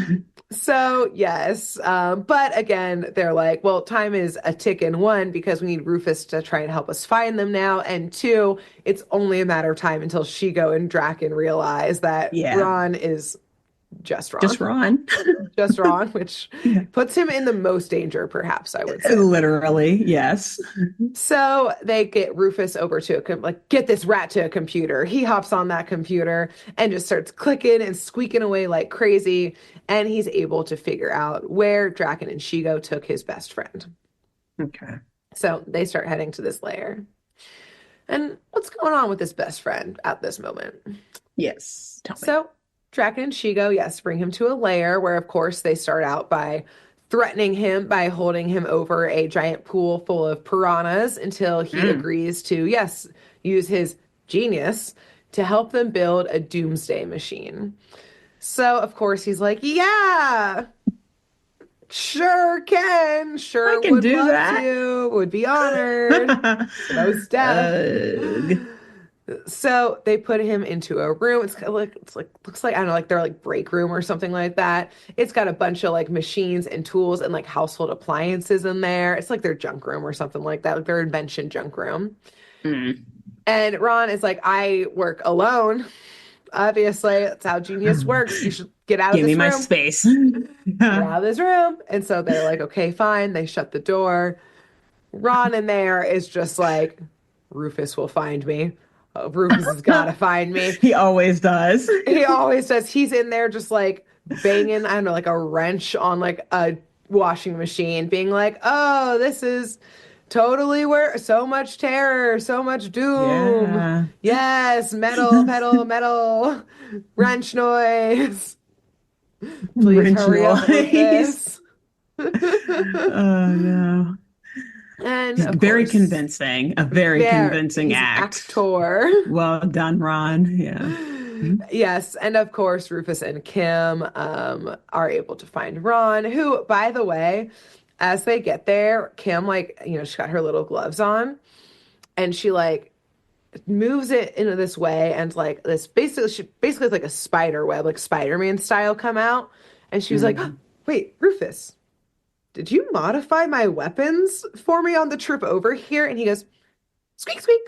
So yes, but again, they're like, well, time is a ticking. One, because we need Rufus to try and help us find them now, and two, it's only a matter of time until Shigo and Draken realize that Yeah. Ron is just Just wrong, Ron. just wrong, which Yeah. puts him in the most danger, perhaps I would say. Literally, yes. So they get Rufus over to like, get this rat to a computer. He hops on that computer and just starts clicking and squeaking away like crazy. And he's able to figure out where Draken and Shigo took his best friend. Okay. So they start heading to this lair. And what's going on with this best friend at this moment? Yes. Tell me. So Draken and Shigo, yes, bring him to a lair where, of course, they start out by threatening him by holding him over a giant pool full of piranhas until he Mm. agrees to, yes, use his genius to help them build a doomsday machine. So, of course, he's like, yeah, sure can, I sure can would do love that. to, would be honored. Most deaf. Ugh. So they put him into a room. It's like looks like I don't know, like they're like break room or something like that. It's got a bunch of like machines and tools and like household appliances in there. It's like their junk room or something like that, like their invention junk room. Mm. And Ron is like, I work alone. Obviously, that's how genius works. You should get out of Give me this my room. space. Get out of this room. And so they're like, okay, fine. They shut the door. Ron in there is just like, Rufus will find me. Rufus has got to find me. He always does. He always does. He's in there just like banging, I don't know, like a wrench on like a washing machine, being like, oh, this is totally where so much terror, so much doom. Yeah. Yes, metal, metal, metal, wrench noise. Please Wrench hurry up, noise. Rufus. Oh no. And of Very course, convincing. A very there, convincing he's an act. actor. Well done, Ron. Yeah. Yes, and of course, Rufus and Kim are able to find Ron, who, by the way, as they get there, Kim, like, she's got her little gloves on, and she like moves it into this way, and like this basically like a spider web, like Spider-Man style, come out, and she was like, "Oh, Mhm. wait, Rufus, did you modify my weapons for me on the trip over here?" And he goes, "Squeak, squeak,"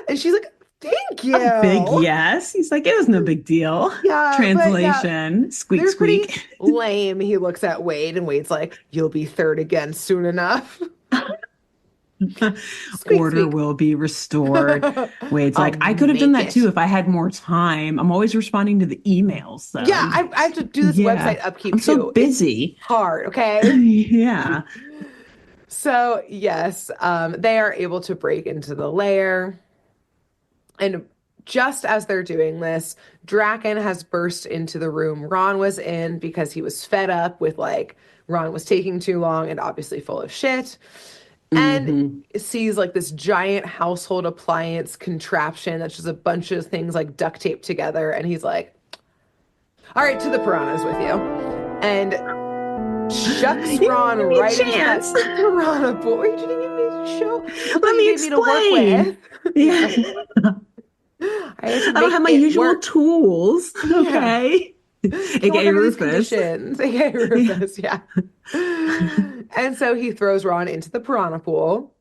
and she's like, "Thank A big you." yes. He's like, it was no big deal. Yeah, but yeah, Translation, squeak, they're pretty squeak. lame. He looks at Wade, and Wade's like, "You'll be third again soon enough." Squeak, Order squeak. will be restored. Wade's I'll like, I could have done make that too it. if I had more time. I'm always responding to the emails, Yeah, though. I have to do this Yeah. website upkeep I'm so too. It's busy. hard, okay? Yeah. So, yes, they are able to break into the lair. And just as they're doing this, Draken has burst into the room Ron was in because he was fed up with like Ron was taking too long and obviously full of shit. And Hmm. sees like this giant household appliance contraption that's just a bunch of things like duct taped together. And he's like, All right, to the piranhas with you. And shucks You Ron give me a right into that chance. piranha pool. You didn't give me a show. Look what Let you me gave me to work with. explain. Yeah. No. I had to I don't make have my it usual work. tools. Yeah. Okay. Can't work AKA under these Rufus. conditions. AKA Yeah. Rufus, yeah. And so he throws Ron into the piranha pool.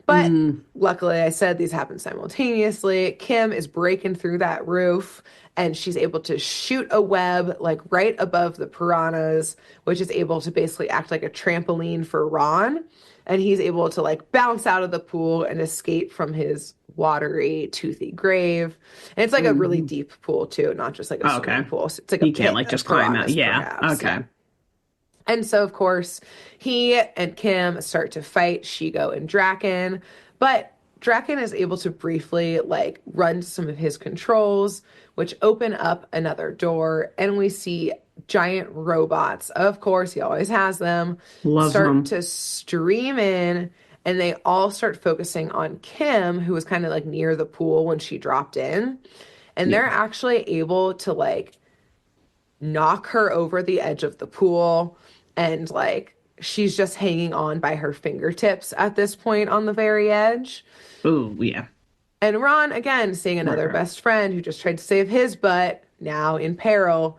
But Mm, luckily, I said these happen simultaneously. Kim is breaking through that roof and she's able to shoot a web like right above the piranhas, which is able to basically act like a trampoline for Ron. And he's able to like bounce out of the pool and escape from his watery, toothy grave. And it's like a really mm. deep pool, too, not just like a Okay. swimming pool. So it's like a You can't pit like of just climb out. piranhas, Yeah. perhaps. Yeah. Okay. And so, of course, he and Kim start to fight Shigo and Draken, but Draken is able to briefly like run to some of his controls, which open up another door, and we see giant robots. Of course, he always has them, Loves start them. to stream in, and they all start focusing on Kim, who was kind of like near the pool when she dropped in. And they're Yeah. actually able to like knock her over the edge of the pool and like she's just hanging on by her fingertips at this point on the very edge. Oh, yeah. And Ron, again, seeing another Right. best friend who just tried to save his butt, now in peril,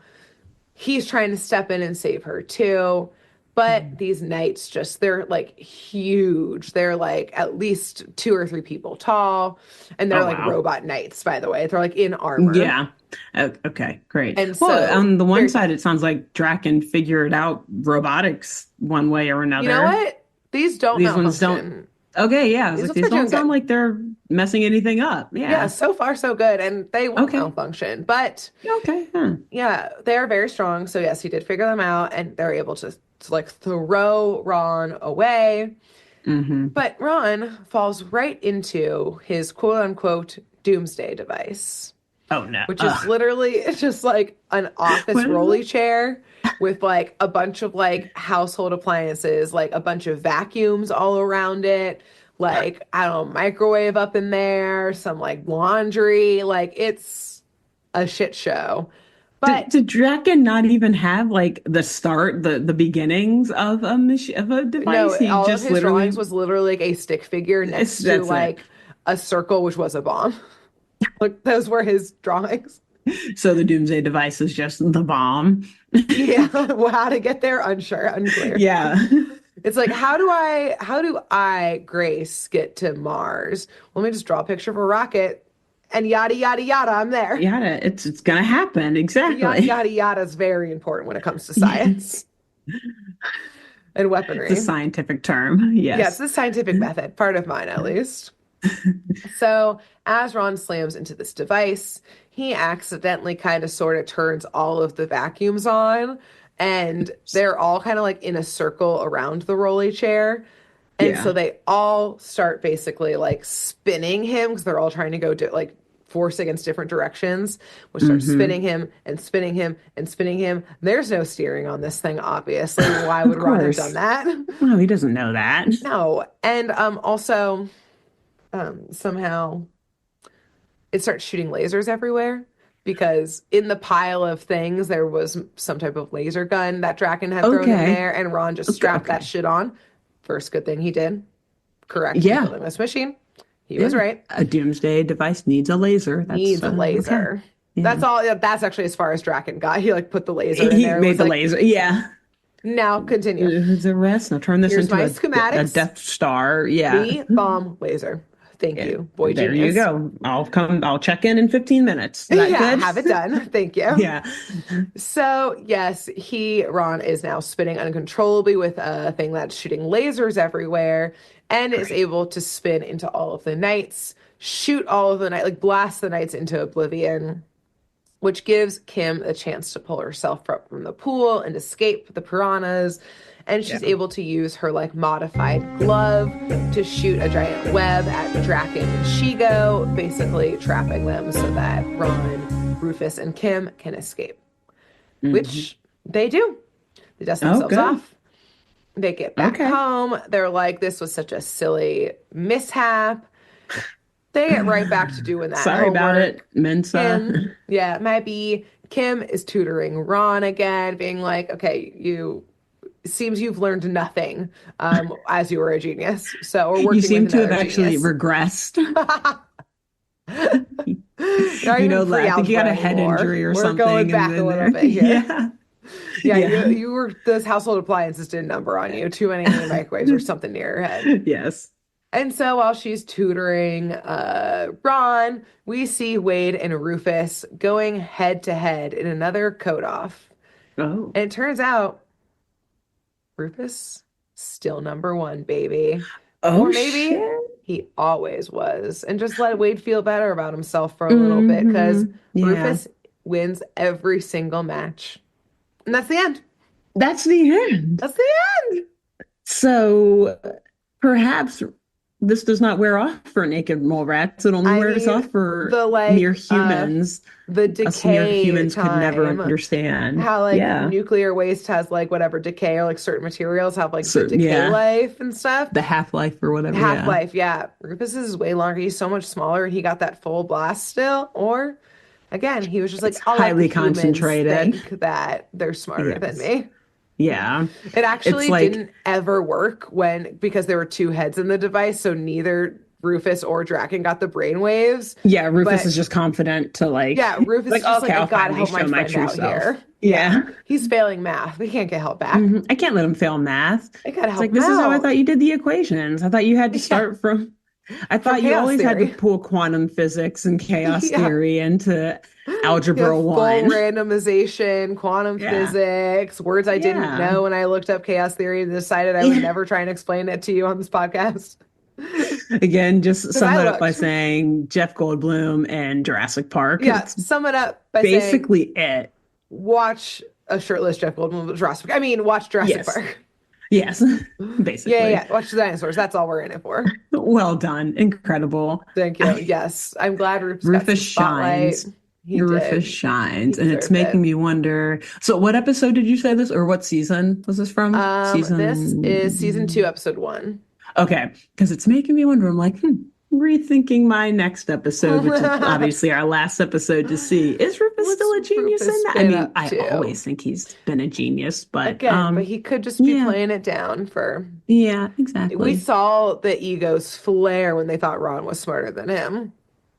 he's trying to step in and save her too. But these knights just, they're like huge. They're like at least 2 or 3 people tall. And they're Oh, like wow. robot knights, by the way. They're like in armor. Yeah. Okay, great. And Well, so on the one they're, side, it sounds like Draken figured out robotics one way or you know another. what? These don't These ones don't. malfunction. Okay, yeah. I was These like, ones these are don't doing sound good. like they're messing anything up. Yeah, Yeah. so far so good. And they won't Okay. malfunction. But Okay. Huh. yeah, they are very strong. So yes, he did figure them out and they're able to like throw Ron away. Hmm. But Ron falls right into his quote unquote doomsday device, Oh no. which is literally it's just like an office What is rolly it? chair with like a bunch of like household appliances, like a bunch of vacuums all around it, like I don't know, microwave up in there, some like laundry, like it's a shit show. Did, But did Draken not even have like the start, the beginnings of a of a no, device? He all of just his drawings literally was literally like a stick figure next to that's it. like a circle, which was a bomb. Like those were his drawings. So the Doomsday device is just the bomb. Yeah, well, how to get there, unsure, unclear. Yeah. It's like, how do I, Grace, get to Mars? Let me just draw a picture of a rocket and yada, yada, yada, I'm there. Yada, it's gonna happen. Yada, Exactly. yada, yada is very important when it comes to science and It's a weaponry. scientific term. Yeah, it's Yes. the scientific method, part of mine at least. So as Ron slams into this device, he accidentally kind of sort of turns all of the vacuums on, and they're all kind of like in a circle around the rolly chair. And so Yeah. they all start basically like spinning him because they're all trying to go to like force against different directions, which starts Hmm. spinning him and spinning him and spinning him. There's no steering on this thing, obviously. Why Of would Ron have done course. that? Well, he doesn't know that. No. And also somehow it starts shooting lasers everywhere because in the pile of things there was some type of laser gun that Draken had thrown in Okay. there, and Ron just Okay. strapped that Okay. shit on. First good thing he did. Correct in Yeah. building this machine. He was Yeah. right. A doomsday device needs a laser. That's Needs a okay. laser. Yeah. That's all. That's actually as far as Draken got. He like put the laser in He there and made was the like, laser. Yeah. now continue. The rest. Now turn this Here's into my a schematics. Death Star. Yeah. The bomb laser. Thank Yeah. you, boy There you genius. go. I'll check in 15 minutes. Is that Yeah, good? have it done. Thank you. Yeah. So, yes, Ron, is now spinning uncontrollably with a thing that's shooting lasers everywhere and is Great. able to spin into all of the knights, shoot all of the knights, like blast the knights into oblivion, which gives Kim a chance to pull herself up from the pool and escape the piranhas. And Yeah. she's able to use her like modified glove to shoot a giant web at Draken and Shigo, basically trapping them so that Ron, Rufus, and Kim can escape, Hmm. which they do. They dust Oh, themselves good. off. They get back Okay. home. They're like, this was such a silly mishap. They get right back to doing that Sorry about homework. it, Mensa. Kim, yeah, maybe Kim is tutoring Ron again, being like, okay, seems you've learned nothing as you were a genius. So we're You working with seem to have another actually genius. regressed. Not even I think you got pre-algebra a head anymore. injury or We're going something, and back a then little there. bit here. Yeah. Yeah, Yeah. you were those household appliances did a number on you. Too many microwaves or something near your head. Yes. And so while she's tutoring Ron, we see Wade and Rufus going head to head in another code off. Oh. And it turns out Rufus still number one, baby. Oh Or maybe shit. he always was. And just let Wade feel better about himself for a little bit because Yeah. Rufus wins every single match. And that's the end. That's the end. That's the end. So perhaps this does not wear off for naked mole rats. It only I wears mean, off for the mere humans. the Us mere decay humans could never time, understand. how like Yeah. nuclear waste has like whatever decay or like certain materials have like the So decay yeah. life and stuff. The half-life or whatever. Yeah. Half-life, yeah. Rufus's is way longer. He's so much smaller and he got that full blast still. Or again, he was just like, It's I'll let the highly humans concentrated. think that they're smarter than Yes. me. Yeah. It It's actually like, didn't ever work because there were two heads in the device, so neither Rufus or Draken got the brain waves. yeah, Rufus But is just confident to yeah, Rufus is just okay, like, I I'll gotta finally help my show my friend true out self. here. Yeah, Yeah. he's failing math. We can't get help back. I can't let him fail math. I gotta It's help like, him this is how I out. thought you did the equations. I thought you had to Yeah, start from, I from thought you chaos always had to theory. pull quantum physics and chaos Yeah, theory into you have algebra full one. randomization, quantum Yeah. physics, words I didn't Yeah. know when I looked up chaos theory and decided I would Yeah. never try and explain it to you on this podcast. Again, just Because I sum it up by looked. saying Jeff Goldblum and Jurassic Park. Yeah, It's sum it up by saying basically it. watch a shirtless Jeff Goldblum with Jurassic. I mean, watch Jurassic Yes. Park. Yes. Yeah, yeah, Basically. yeah. Watch the dinosaurs. That's all we're in it for. Well done. Incredible. Thank you. Yes, I'm glad Rufus got Rufus some spotlight. shines. He Rufus did. He shines. And it's deserved making it. me wonder. So, what episode did you say this, or what season was this from? This is season 2, Season. episode 1. Okay. Because it's making me wonder. I'm like, rethinking my next episode, which is obviously our last episode to see. Is Rufus What's still a genius in Rufus that? I been mean, up I to? always think he's been a genius, but Again, but he could just be yeah. playing it down for. Yeah, We exactly. saw the egos flare when they thought Ron was smarter than him.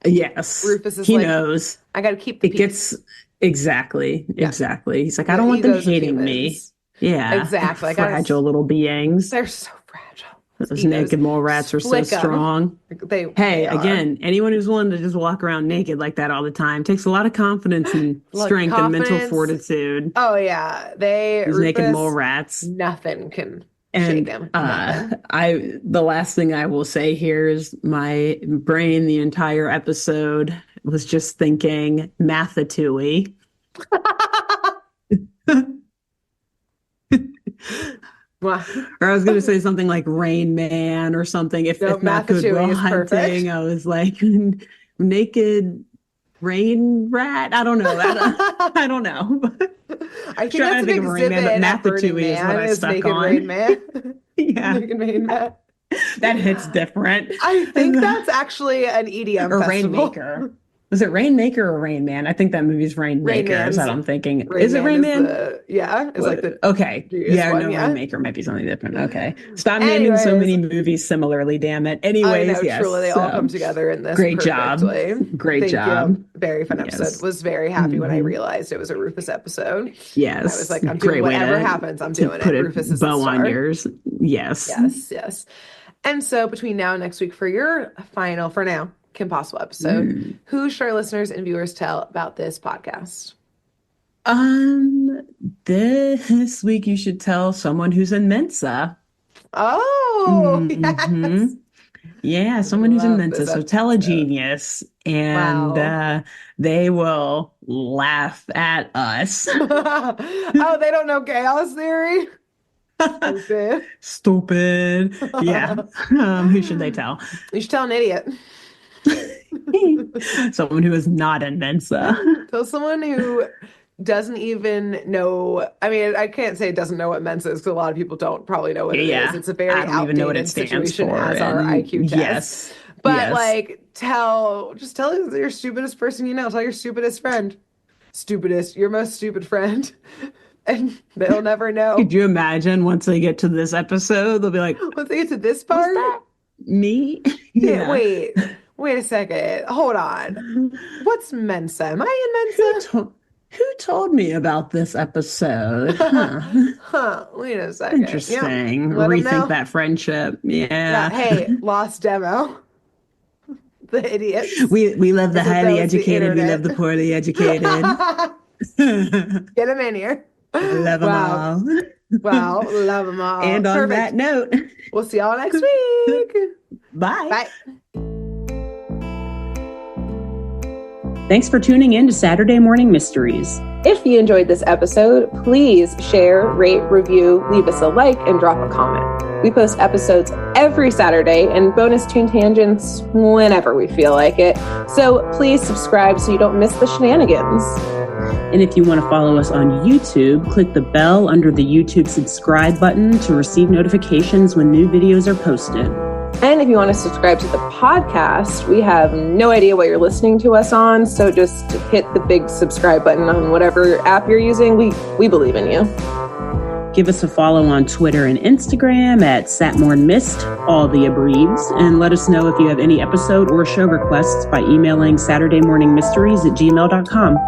Yes. Rufus is He like, knows. I got to keep the It peace. gets exactly, Yeah, exactly. He's like, I the don't want them egos of hating me. humans. Yeah. Exactly. I gotta. Fragile little beings. They're so fragile. Those Those egos. naked mole rats are so Flick them. strong. They Hey, are. again, anyone who's willing to just walk around naked like that all the time takes a lot of confidence and Look, strength and mental confidence. fortitude. Oh yeah, These naked mole Rufus. rats. Nothing can shake And him. Nothing. the last thing I will say here is my brain the entire episode was just thinking Mathatouille. Wow. Or I was going to say something like Rain Man or something. No, If not Good Will Mathatouille is perfect. Hunting, I was like naked rain rat. I don't know. I don't know. I think Trying that's to an think of Rain Man, but exhibit at Burning Mathatouille is what Man I is stuck Naked Rain on. Man. Yeah, Naked Rain Man. that hits different. I think that's actually an EDM Or festival. Rainmaker. Was it Rainmaker or Rain Man? I think that movie's Rain Rainmaker. Is Man's that I'm thinking? Rain Is it Man Rain is Man? is like the Okay. Judas Yeah, one, no, yeah. Rainmaker might be something different. Okay. Stop naming so Anyways, many movies similarly, damn it. I Anyways, know, yes. truly, they all come together in this Great job. perfectly. Great Thank job. you. Very fun episode. Yes. Was very happy when I hmm realized it was a Rufus episode. I was Yes. like, I'm doing Great way whatever happens, I'm to doing it. put a Rufus is the bow on star. yours. Yes. Yes, yes. And so between now and next week for your final, for now, Kim Possible episode, Mm. who should our listeners and viewers tell about this podcast? Um, this week you should tell someone who's in Mensa. Oh, hmm yes. Yeah, I someone who's in love Mensa. this So tell a episode. genius, and Wow. they will laugh at us. Oh, they don't know chaos theory? Stupid. Stupid. Yeah. Who should they tell? You should tell an idiot. Someone who is not in Mensa. Tell someone who doesn't even know. I mean, I can't say doesn't know what Mensa is because a lot of people don't probably know what it is. Yeah. It's a I very don't even know what it outdated stands situation for. as our And IQ test. yes. But Yes. like, just tell your stupidest person you know. Tell your stupidest friend. stupidest, your most stupid friend. And they'll never know. Could you imagine once they get to this episode, they'll be like, once they get to this part, me? Yeah. Wait a second. Hold on. What's Mensa? Am I in Mensa? Who told me about this episode? Wait a second. Interesting. Rethink that friendship. Yeah. Hey, lost demo. The idiots. We love the highly educated. We love the poorly educated. Get them in here. Love them all. Wow, love them all. And on that note, we'll see y'all next week. Bye. Bye. Thanks for tuning in to Saturday Morning Mysteries. If you enjoyed this episode, please share, rate, review, leave us a like, and drop a comment. We post episodes every Saturday and bonus tune tangents whenever we feel like it. So please subscribe so you don't miss the shenanigans. And if you want to follow us on YouTube, click the bell under the YouTube subscribe button to receive notifications when new videos are posted. And if you want to subscribe to the podcast, we have no idea what you're listening to us on, so just hit the big subscribe button on whatever app you're using. We believe in you. Give us a follow on Twitter and Instagram at SatmornMist, all the abreves, and let us know if you have any episode or show requests by emailing SaturdayMorningMysteries@gmail.com.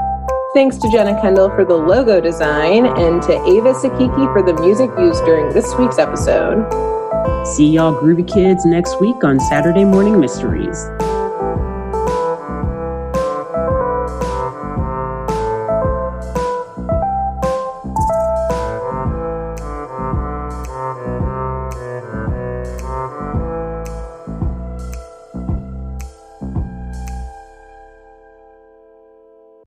Thanks to Jenna Kendall for the logo design and to Ava Sakiki for the music used during this week's episode. See y'all groovy kids next week on Saturday Morning Mysteries.